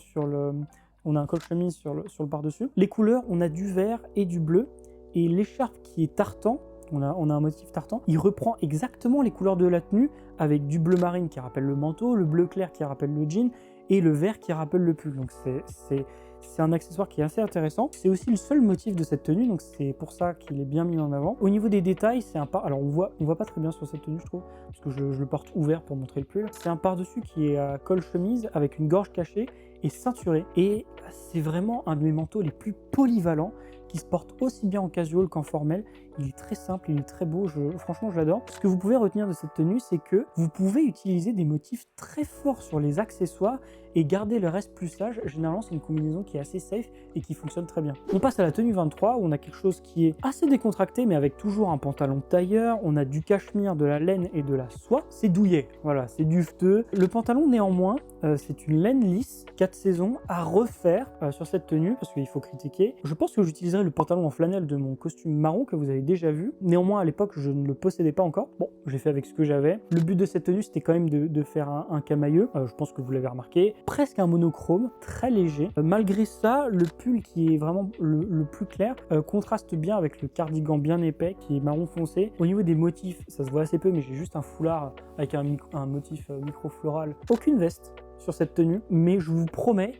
on a un col chemise sur le par-dessus. Les couleurs, on a du vert et du bleu, et l'écharpe qui est tartan, on a un motif tartan, il reprend exactement les couleurs de la tenue avec du bleu marine qui rappelle le manteau, le bleu clair qui rappelle le jean et le vert qui rappelle le pull. Donc c'est un accessoire qui est assez intéressant. C'est aussi le seul motif de cette tenue, donc c'est pour ça qu'il est bien mis en avant. Au niveau des détails, c'est un alors on voit pas très bien sur cette tenue, je trouve, parce que je le porte ouvert pour montrer le pull. C'est un par-dessus qui est à col chemise avec une gorge cachée et ceinturé, et c'est vraiment un de mes manteaux les plus polyvalents, qui se porte aussi bien en casual qu'en formel. Il est très simple, il est très beau, franchement je l'adore. Ce que vous pouvez retenir de cette tenue, c'est que vous pouvez utiliser des motifs très forts sur les accessoires et garder le reste plus sage. Généralement, c'est une combinaison qui est assez safe et qui fonctionne très bien. On passe à la tenue 23, où on a quelque chose qui est assez décontracté, mais avec toujours un pantalon tailleur. On a du cachemire, de la laine et de la soie. C'est douillet, voilà, c'est duveteux. Le pantalon, néanmoins, c'est une laine lisse, 4 saisons, à refaire sur cette tenue, parce qu'il faut critiquer. Je pense que j'utiliserai le pantalon en flanelle de mon costume marron, que vous avez déjà vu. Néanmoins, à l'époque, je ne le possédais pas encore. Bon, j'ai fait avec ce que j'avais. Le but de cette tenue, c'était quand même de faire un camailleux. Je pense que vous l'avez remarqué. Presque un monochrome, très léger. Malgré ça, le pull qui est vraiment le plus clair contraste bien avec le cardigan bien épais qui est marron foncé. Au niveau des motifs, ça se voit assez peu, mais j'ai juste un foulard avec un motif micro-floral. Aucune veste sur cette tenue, mais je vous promets,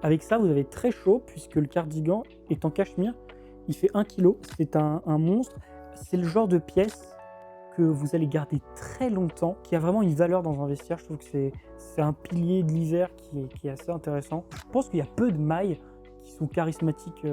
avec ça, vous avez très chaud puisque le cardigan est en cachemire. Il fait 1 kg, c'est un monstre. C'est le genre de pièce que vous allez garder très longtemps, qui a vraiment une valeur dans un vestiaire. Je trouve que c'est un pilier de l'hiver qui est assez intéressant. Je pense qu'il y a peu de mailles qui sont charismatiques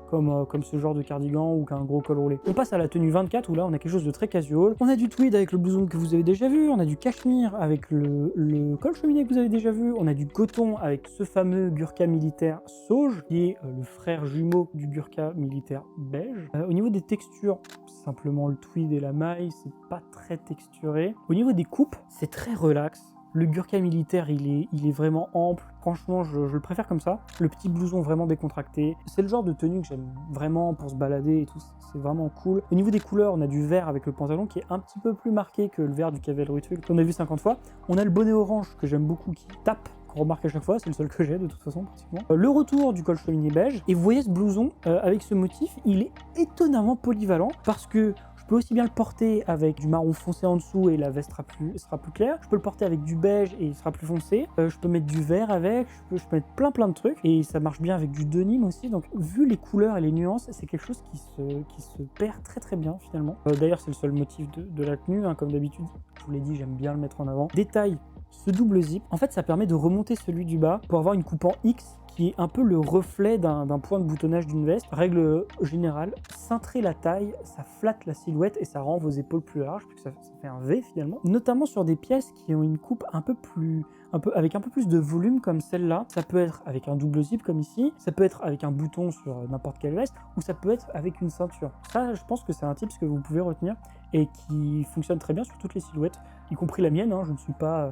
comme ce genre de cardigan ou qu'un gros col roulé. On passe à la tenue 24 où là on a quelque chose de très casual. On a du tweed avec le blouson que vous avez déjà vu, on a du cachemire avec le col cheminé que vous avez déjà vu, on a du coton avec ce fameux Gurkha militaire sauge qui est le frère jumeau du Gurkha militaire beige. Au niveau des textures, simplement le tweed et la maille, c'est pas très texturé. Au niveau des coupes, c'est très relax. Le Gurkha militaire, il est vraiment ample. Franchement, je le préfère comme ça. Le petit blouson vraiment décontracté. C'est le genre de tenue que j'aime vraiment pour se balader et tout. C'est vraiment cool. Au niveau des couleurs, on a du vert avec le pantalon qui est un petit peu plus marqué que le vert du Cavalry Tulle qu'on a vu 50 fois. On a le bonnet orange que j'aime beaucoup qui tape, qu'on remarque à chaque fois. C'est le seul que j'ai de toute façon pratiquement. Le retour du col cheminé beige. Et vous voyez ce blouson avec ce motif, il est étonnamment polyvalent parce que je peux aussi bien le porter avec du marron foncé en dessous et la veste sera plus claire. Je peux le porter avec du beige et il sera plus foncé. Je peux mettre du vert avec, je peux mettre plein de trucs. Et ça marche bien avec du denim aussi. Donc vu les couleurs et les nuances, c'est quelque chose qui se perd très bien finalement. D'ailleurs c'est le seul motif de la tenue, hein, comme d'habitude. Je vous l'ai dit, j'aime bien le mettre en avant. Détail, ce double zip, en fait ça permet de remonter celui du bas pour avoir une coupe en X qui est un peu le reflet d'un point de boutonnage d'une veste. Règle générale, cintrer la taille, ça flatte la silhouette et ça rend vos épaules plus larges, puisque ça fait un V finalement. Notamment sur des pièces qui ont une coupe avec un peu plus de volume comme celle-là. Ça peut être avec un double zip comme ici, ça peut être avec un bouton sur n'importe quelle veste, ou ça peut être avec une ceinture. Ça, je pense que c'est un tips que vous pouvez retenir et qui fonctionne très bien sur toutes les silhouettes, y compris la mienne, hein. Je ne suis pas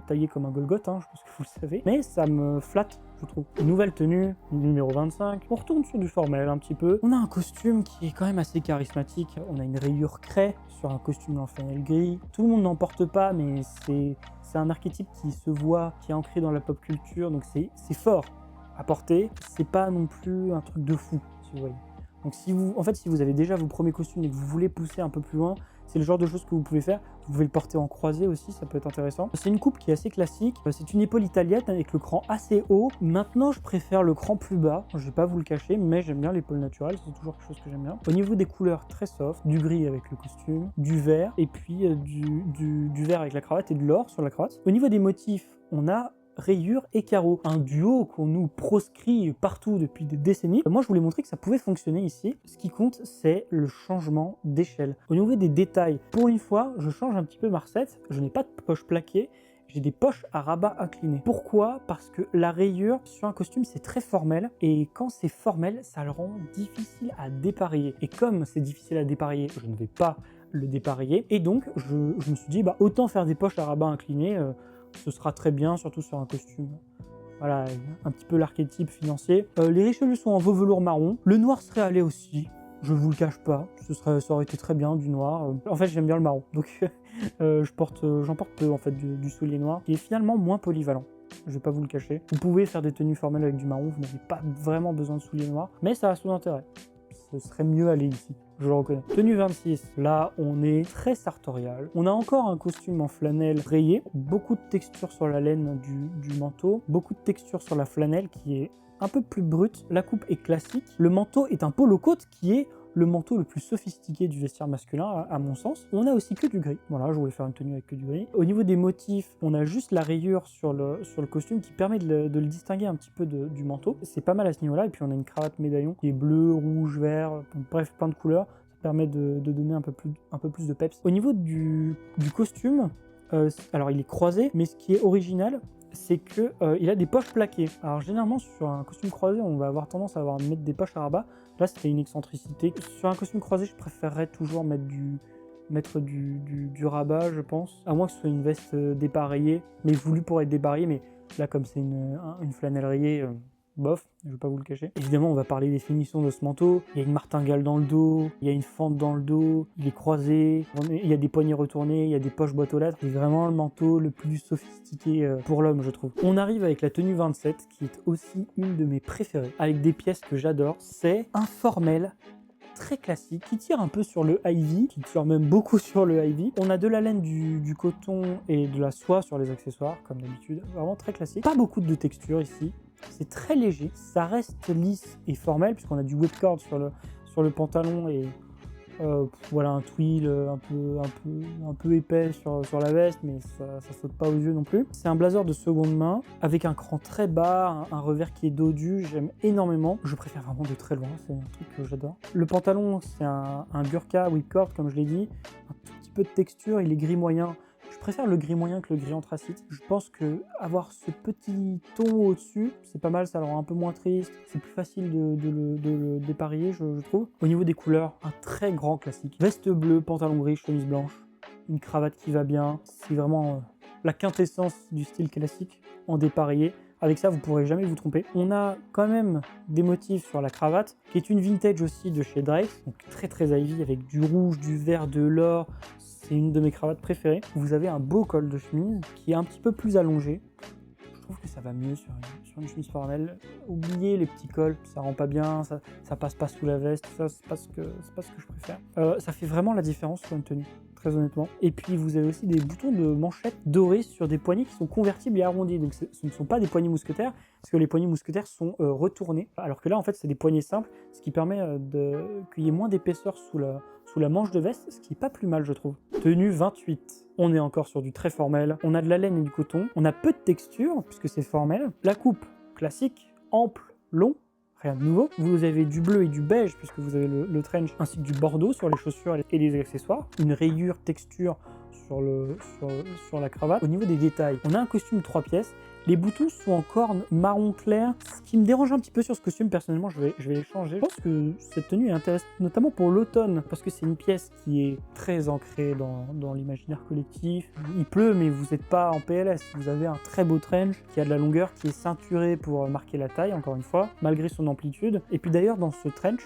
taillé comme un Golgoth, hein, je pense que vous le savez, mais ça me flatte, je trouve. Nouvelle tenue, numéro 25, on retourne sur du formel un petit peu. On a un costume qui est quand même assez charismatique, on a une rayure craie sur un costume en flanelle gris. Tout le monde n'en porte pas, mais c'est un archétype qui se voit, qui est ancré dans la pop culture, donc c'est fort à porter, c'est pas non plus un truc de fou, si vous voyez. Donc si vous avez déjà vos premiers costumes et que vous voulez pousser un peu plus loin, c'est le genre de choses que vous pouvez faire. Vous pouvez le porter en croisé aussi, ça peut être intéressant. C'est une coupe qui est assez classique. C'est une épaule italienne avec le cran assez haut. Maintenant, je préfère le cran plus bas. Je vais pas vous le cacher, mais j'aime bien l'épaule naturelle. C'est toujours quelque chose que j'aime bien. Au niveau des couleurs, très soft. Du gris avec le costume, du vert, et puis du vert avec la cravate et de l'or sur la cravate. Au niveau des motifs, on a rayures et carreaux, un duo qu'on nous proscrit partout depuis des décennies. Moi je voulais montrer que ça pouvait fonctionner ici. Ce qui compte, c'est le changement d'échelle. Au niveau des détails, pour une fois je change un petit peu ma recette. Je n'ai pas de poche plaquée, j'ai des poches à rabat inclinées. Pourquoi? Parce que la rayure sur un costume c'est très formel, et quand c'est formel ça le rend difficile à dépareiller, et comme c'est difficile à dépareiller, je ne vais pas le dépareiller, et donc je me suis dit autant faire des poches à rabat inclinées, ce sera très bien, surtout sur un costume. Voilà, un petit peu l'archétype financier. Les Richelieu sont en veau velours marron. Le noir serait allé aussi, je vous le cache pas. Ça aurait été très bien du noir. En fait, j'aime bien le marron, donc j'en porte peu en fait du soulier noir, qui est finalement moins polyvalent. Je vais pas vous le cacher. Vous pouvez faire des tenues formelles avec du marron, vous n'avez pas vraiment besoin de souliers noirs, mais ça a son intérêt. Ce serait mieux aller ici, je le reconnais. Tenue 26, là on est très sartorial. On a encore un costume en flanelle rayé, beaucoup de texture sur la laine du manteau, beaucoup de texture sur la flanelle qui est un peu plus brute. La coupe est classique. Le manteau est un polo coat qui est le manteau le plus sophistiqué du vestiaire masculin à mon sens. On a aussi que du gris. Voilà, je voulais faire une tenue avec que du gris. Au niveau des motifs, on a juste la rayure sur le costume qui permet de le distinguer un petit peu du manteau. C'est pas mal à ce niveau-là. Et puis on a une cravate médaillon qui est bleu, rouge, vert, bref, plein de couleurs. Ça permet de donner un peu plus de peps. Au niveau du costume, alors il est croisé, mais ce qui est original, c'est que il a des poches plaquées. Alors généralement sur un costume croisé, on va avoir tendance à mettre des poches à rabat. Là, c'était une excentricité. Sur un costume croisé, je préférerais toujours mettre du rabat, je pense. À moins que ce soit une veste dépareillée, mais voulue pour être dépareillée. Mais là, comme c'est une flanelle rayée, bof, je vais pas vous le cacher. Évidemment, on va parler des finitions de ce manteau. Il y a une martingale dans le dos, il y a une fente dans le dos, il est croisé, il y a des poignets retournés, il y a des poches boîte aux lettres. C'est vraiment le manteau le plus sophistiqué pour l'homme, je trouve. On arrive avec la tenue 27, qui est aussi une de mes préférées, avec des pièces que j'adore. C'est un formel très classique, qui tire un peu sur le ivy, qui tire même beaucoup sur le ivy. On a de la laine, du coton et de la soie sur les accessoires, comme d'habitude. Vraiment très classique. Pas beaucoup de texture ici. C'est très léger, ça reste lisse et formel puisqu'on a du whipcord sur le pantalon et Voilà, un twill un peu épais sur la veste, mais ça saute pas aux yeux non plus. C'est un blazer de seconde main, avec un cran très bas, un revers qui est dodu, j'aime énormément. Je préfère vraiment de très loin, c'est un truc que j'adore. Le pantalon, c'est un burqa whipcord, comme je l'ai dit, un tout petit peu de texture, il est gris moyen. Je préfère le gris moyen que le gris anthracite. Je pense que avoir ce petit ton au-dessus, c'est pas mal, ça le rend un peu moins triste. C'est plus facile de le dépareiller, je trouve. Au niveau des couleurs, un très grand classique. Veste bleue, pantalon gris, chemise blanche, une cravate qui va bien. C'est vraiment la quintessence du style classique en dépareillé. Avec ça, vous ne pourrez jamais vous tromper. On a quand même des motifs sur la cravate, qui est une vintage aussi de chez Drake, donc très très Ivy, avec du rouge, du vert, de l'or. C'est une de mes cravates préférées. Vous avez un beau col de chemise qui est un petit peu plus allongé. Je trouve que ça va mieux sur une chemise formelle. Oubliez les petits cols, ça rend pas bien, ça passe pas sous la veste, ça c'est pas ce que je préfère. Ça fait vraiment la différence sur une tenue, très honnêtement. Et puis vous avez aussi des boutons de manchette dorés sur des poignets qui sont convertibles et arrondis. Donc ce ne sont pas des poignets mousquetaires, parce que les poignets mousquetaires sont retournés. Alors que là en fait c'est des poignets simples, ce qui permet qu'il y ait moins d'épaisseur sous la manche de veste, ce qui est pas plus mal je trouve. Tenue 28. On est encore sur du très formel. On a de la laine et du coton. On a peu de texture, puisque c'est formel. La coupe classique, ample, long. Rien de nouveau. Vous avez du bleu et du beige, puisque vous avez le trench, ainsi que du bordeaux sur les chaussures et les accessoires. Une rayure texture sur la cravate. Au niveau des détails, on a un costume 3 pièces. Les boutons sont en corne marron clair, ce qui me dérange un petit peu sur ce costume. Personnellement, je vais les changer. Je pense que cette tenue est intéressante, notamment pour l'automne, parce que c'est une pièce qui est très ancrée dans l'imaginaire collectif. Il pleut, mais vous n'êtes pas en PLS. Vous avez un très beau trench qui a de la longueur, qui est ceinturé pour marquer la taille, encore une fois, malgré son amplitude. Et puis d'ailleurs, dans ce trench,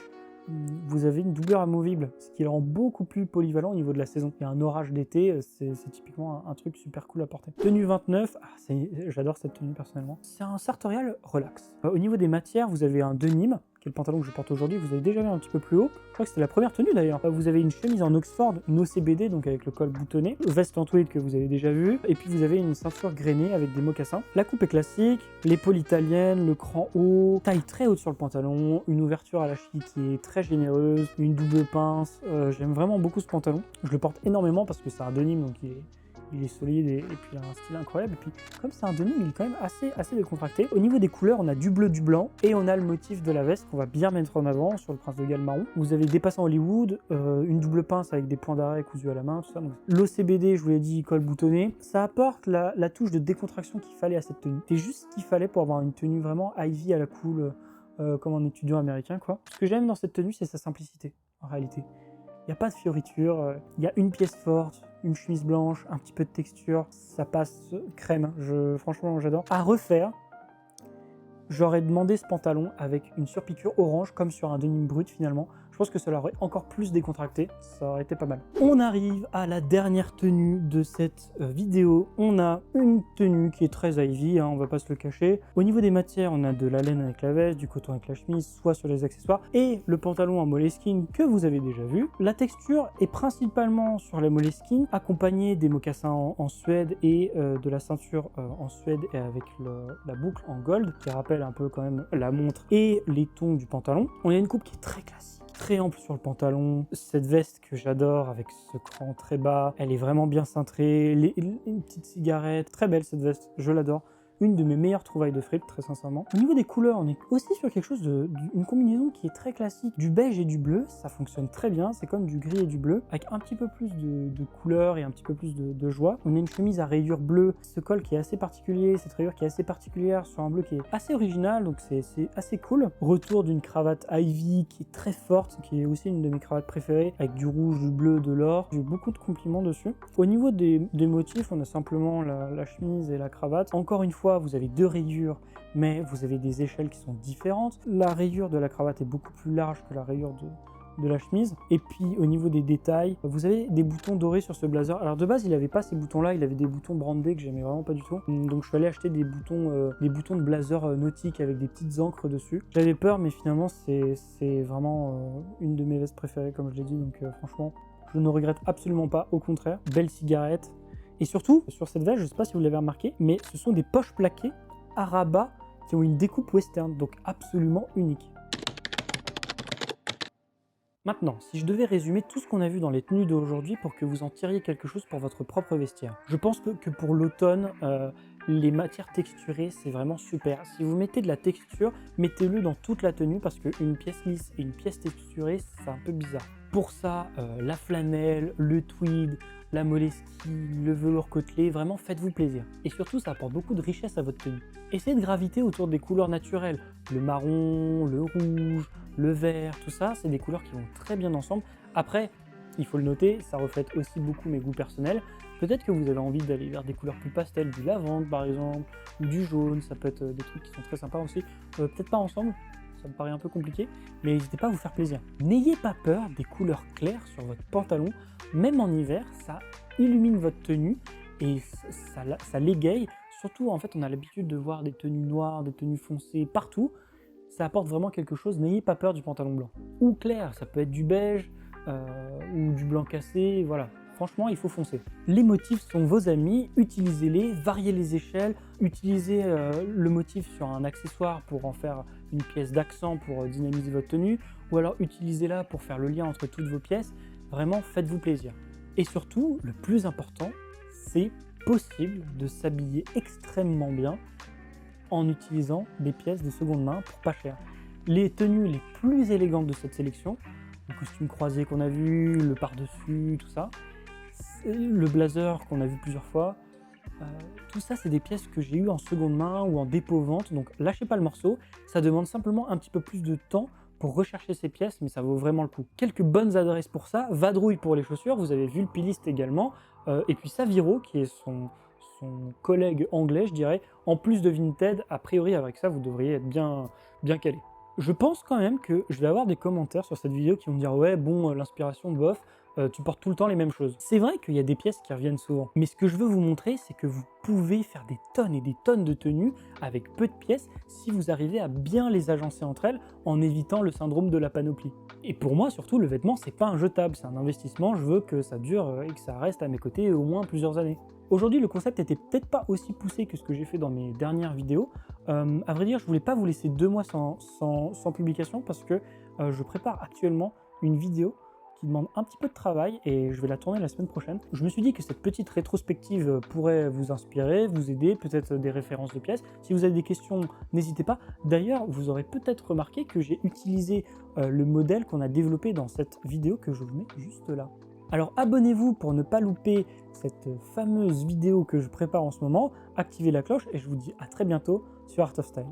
vous avez une doublure amovible, ce qui le rend beaucoup plus polyvalent au niveau de la saison. Il y a un orage d'été, c'est typiquement un truc super cool à porter. Tenue 29, j'adore cette tenue personnellement. C'est un sartorial relax. Au niveau des matières, vous avez un denim, qui est le pantalon que je porte aujourd'hui, vous avez déjà vu un petit peu plus haut. Je crois que c'était la première tenue d'ailleurs. Vous avez une chemise en Oxford, une OCBD, donc avec le col boutonné, veste en tweed que vous avez déjà vu, et puis vous avez une ceinture grainée avec des mocassins. La coupe est classique, l'épaule italienne, le cran haut, taille très haute sur le pantalon, une ouverture à la cheville qui est très généreuse, une double pince. J'aime vraiment beaucoup ce pantalon. Je le porte énormément parce que c'est un denim, donc il est solide et puis il a un style incroyable. Et puis comme c'est un denim, il est quand même assez décontracté. Au niveau des couleurs, on a du bleu, du blanc et on a le motif de la veste qu'on va bien mettre en avant sur le Prince de Galles marron. Vous avez des passants Hollywood, une double pince avec des points d'arrêt cousus à la main, tout ça. L'OCBD, je vous l'ai dit, col boutonné. Ça apporte la touche de décontraction qu'il fallait à cette tenue. C'est juste ce qu'il fallait pour avoir une tenue vraiment Ivy à la cool, comme un étudiant américain, quoi. Ce que j'aime dans cette tenue, c'est sa simplicité, en réalité. Il n'y a pas de fioriture, il y a une pièce forte, une chemise blanche, un petit peu de texture, ça passe crème, franchement j'adore. À refaire, j'aurais demandé ce pantalon avec une surpiqûre orange comme sur un denim brut finalement. Je pense que ça l'aurait encore plus décontracté, ça aurait été pas mal. On arrive à la dernière tenue de cette vidéo. On a une tenue qui est très Ivy, on va pas se le cacher. Au niveau des matières, on a de la laine avec la veste, du coton avec la chemise, soit sur les accessoires, et le pantalon en moleskine que vous avez déjà vu. La texture est principalement sur la moleskine, accompagnée des mocassins en suède et de la ceinture en suède et avec la boucle en gold, qui rappelle un peu quand même la montre et les tons du pantalon. On a une coupe qui est très classique, très ample sur le pantalon, cette veste que j'adore avec ce cran très bas, elle est vraiment bien cintrée, une petite cigarette, très belle cette veste, je l'adore. Une de mes meilleures trouvailles de fripe, très sincèrement. Au niveau des couleurs, on est aussi sur quelque chose une combinaison qui est très classique. Du beige et du bleu, ça fonctionne très bien. C'est comme du gris et du bleu, avec un petit peu plus de couleur et un petit peu plus de joie. On a une chemise à rayures bleues, ce col qui est assez particulier, cette rayure qui est assez particulière sur un bleu qui est assez original, donc c'est assez cool. Retour d'une cravate Ivy qui est très forte, qui est aussi une de mes cravates préférées, avec du rouge, du bleu, de l'or. J'ai eu beaucoup de compliments dessus. Au niveau des motifs, on a simplement la chemise et la cravate. Encore une fois, vous avez deux rayures, mais vous avez des échelles qui sont différentes. La rayure de la cravate est beaucoup plus large que la rayure de la chemise. Et puis au niveau des détails, vous avez des boutons dorés sur ce blazer. Alors de base, il n'avait pas ces boutons-là, il avait des boutons brandés que j'aimais vraiment pas du tout. Donc je suis allé acheter des boutons de blazer nautique avec des petites encres dessus. J'avais peur, mais finalement c'est vraiment une de mes vestes préférées, comme je l'ai dit. Donc franchement, je ne regrette absolument pas, au contraire. Belle cigarette. Et surtout, sur cette veste, je ne sais pas si vous l'avez remarqué, mais ce sont des poches plaquées à rabat qui ont une découpe western, donc absolument unique. Maintenant, si je devais résumer tout ce qu'on a vu dans les tenues d'aujourd'hui pour que vous en tiriez quelque chose pour votre propre vestiaire, je pense que pour l'automne, les matières texturées, c'est vraiment super. Si vous mettez de la texture, mettez-le dans toute la tenue parce qu'une pièce lisse et une pièce texturée, c'est un peu bizarre. Pour ça, la flanelle, le tweed, la moleskin, le velours côtelé, vraiment faites-vous plaisir. Et surtout, ça apporte beaucoup de richesse à votre tenue. Essayez de graviter autour des couleurs naturelles. Le marron, le rouge, le vert, tout ça, c'est des couleurs qui vont très bien ensemble. Après, il faut le noter, ça reflète aussi beaucoup mes goûts personnels. Peut-être que vous avez envie d'aller vers des couleurs plus pastel, du lavande par exemple, ou du jaune, ça peut être des trucs qui sont très sympas aussi. Peut-être pas ensemble, ça me paraît un peu compliqué, mais n'hésitez pas à vous faire plaisir. N'ayez pas peur des couleurs claires sur votre pantalon, même en hiver, ça illumine votre tenue et ça l'égaye. Surtout, en fait, on a l'habitude de voir des tenues noires, des tenues foncées partout. Ça apporte vraiment quelque chose, n'ayez pas peur du pantalon blanc. Ou clair, ça peut être du beige ou du blanc cassé, voilà. Franchement, il faut foncer. Les motifs sont vos amis, utilisez-les, variez les échelles, utilisez le motif sur un accessoire pour en faire une pièce d'accent pour dynamiser votre tenue, ou alors utilisez-la pour faire le lien entre toutes vos pièces. Vraiment, faites-vous plaisir. Et surtout, le plus important, c'est possible de s'habiller extrêmement bien en utilisant des pièces de seconde main pour pas cher. Les tenues les plus élégantes de cette sélection, le costume croisé qu'on a vu, le par-dessus, tout ça, le blazer qu'on a vu plusieurs fois, tout ça c'est des pièces que j'ai eues en seconde main ou en dépôt-vente, donc lâchez pas le morceau, ça demande simplement un petit peu plus de temps pour rechercher ces pièces, mais ça vaut vraiment le coup. Quelques bonnes adresses pour ça, Vadrouille pour les chaussures, vous avez vu le Piliste également, et puis Saviro qui est son collègue anglais, je dirais, en plus de Vinted, a priori avec ça vous devriez être bien calé. Je pense quand même que je vais avoir des commentaires sur cette vidéo qui vont me dire ouais bon l'inspiration bof, tu portes tout le temps les mêmes choses. C'est vrai qu'il y a des pièces qui reviennent souvent, mais ce que je veux vous montrer c'est que vous pouvez faire des tonnes et des tonnes de tenues avec peu de pièces si vous arrivez à bien les agencer entre elles en évitant le syndrome de la panoplie. Et pour moi surtout le vêtement c'est pas un jetable, c'est un investissement, je veux que ça dure et que ça reste à mes côtés au moins plusieurs années. Aujourd'hui, le concept était peut-être pas aussi poussé que ce que j'ai fait dans mes dernières vidéos. À vrai dire, je voulais pas vous laisser 2 mois sans publication parce que je prépare actuellement une vidéo qui demande un petit peu de travail et je vais la tourner la semaine prochaine. Je me suis dit que cette petite rétrospective pourrait vous inspirer, vous aider, peut-être des références de pièces. Si vous avez des questions, n'hésitez pas. D'ailleurs, vous aurez peut-être remarqué que j'ai utilisé le modèle qu'on a développé dans cette vidéo que je vous mets juste là. Alors abonnez-vous pour ne pas louper cette fameuse vidéo que je prépare en ce moment, activez la cloche et je vous dis à très bientôt sur Art of Style.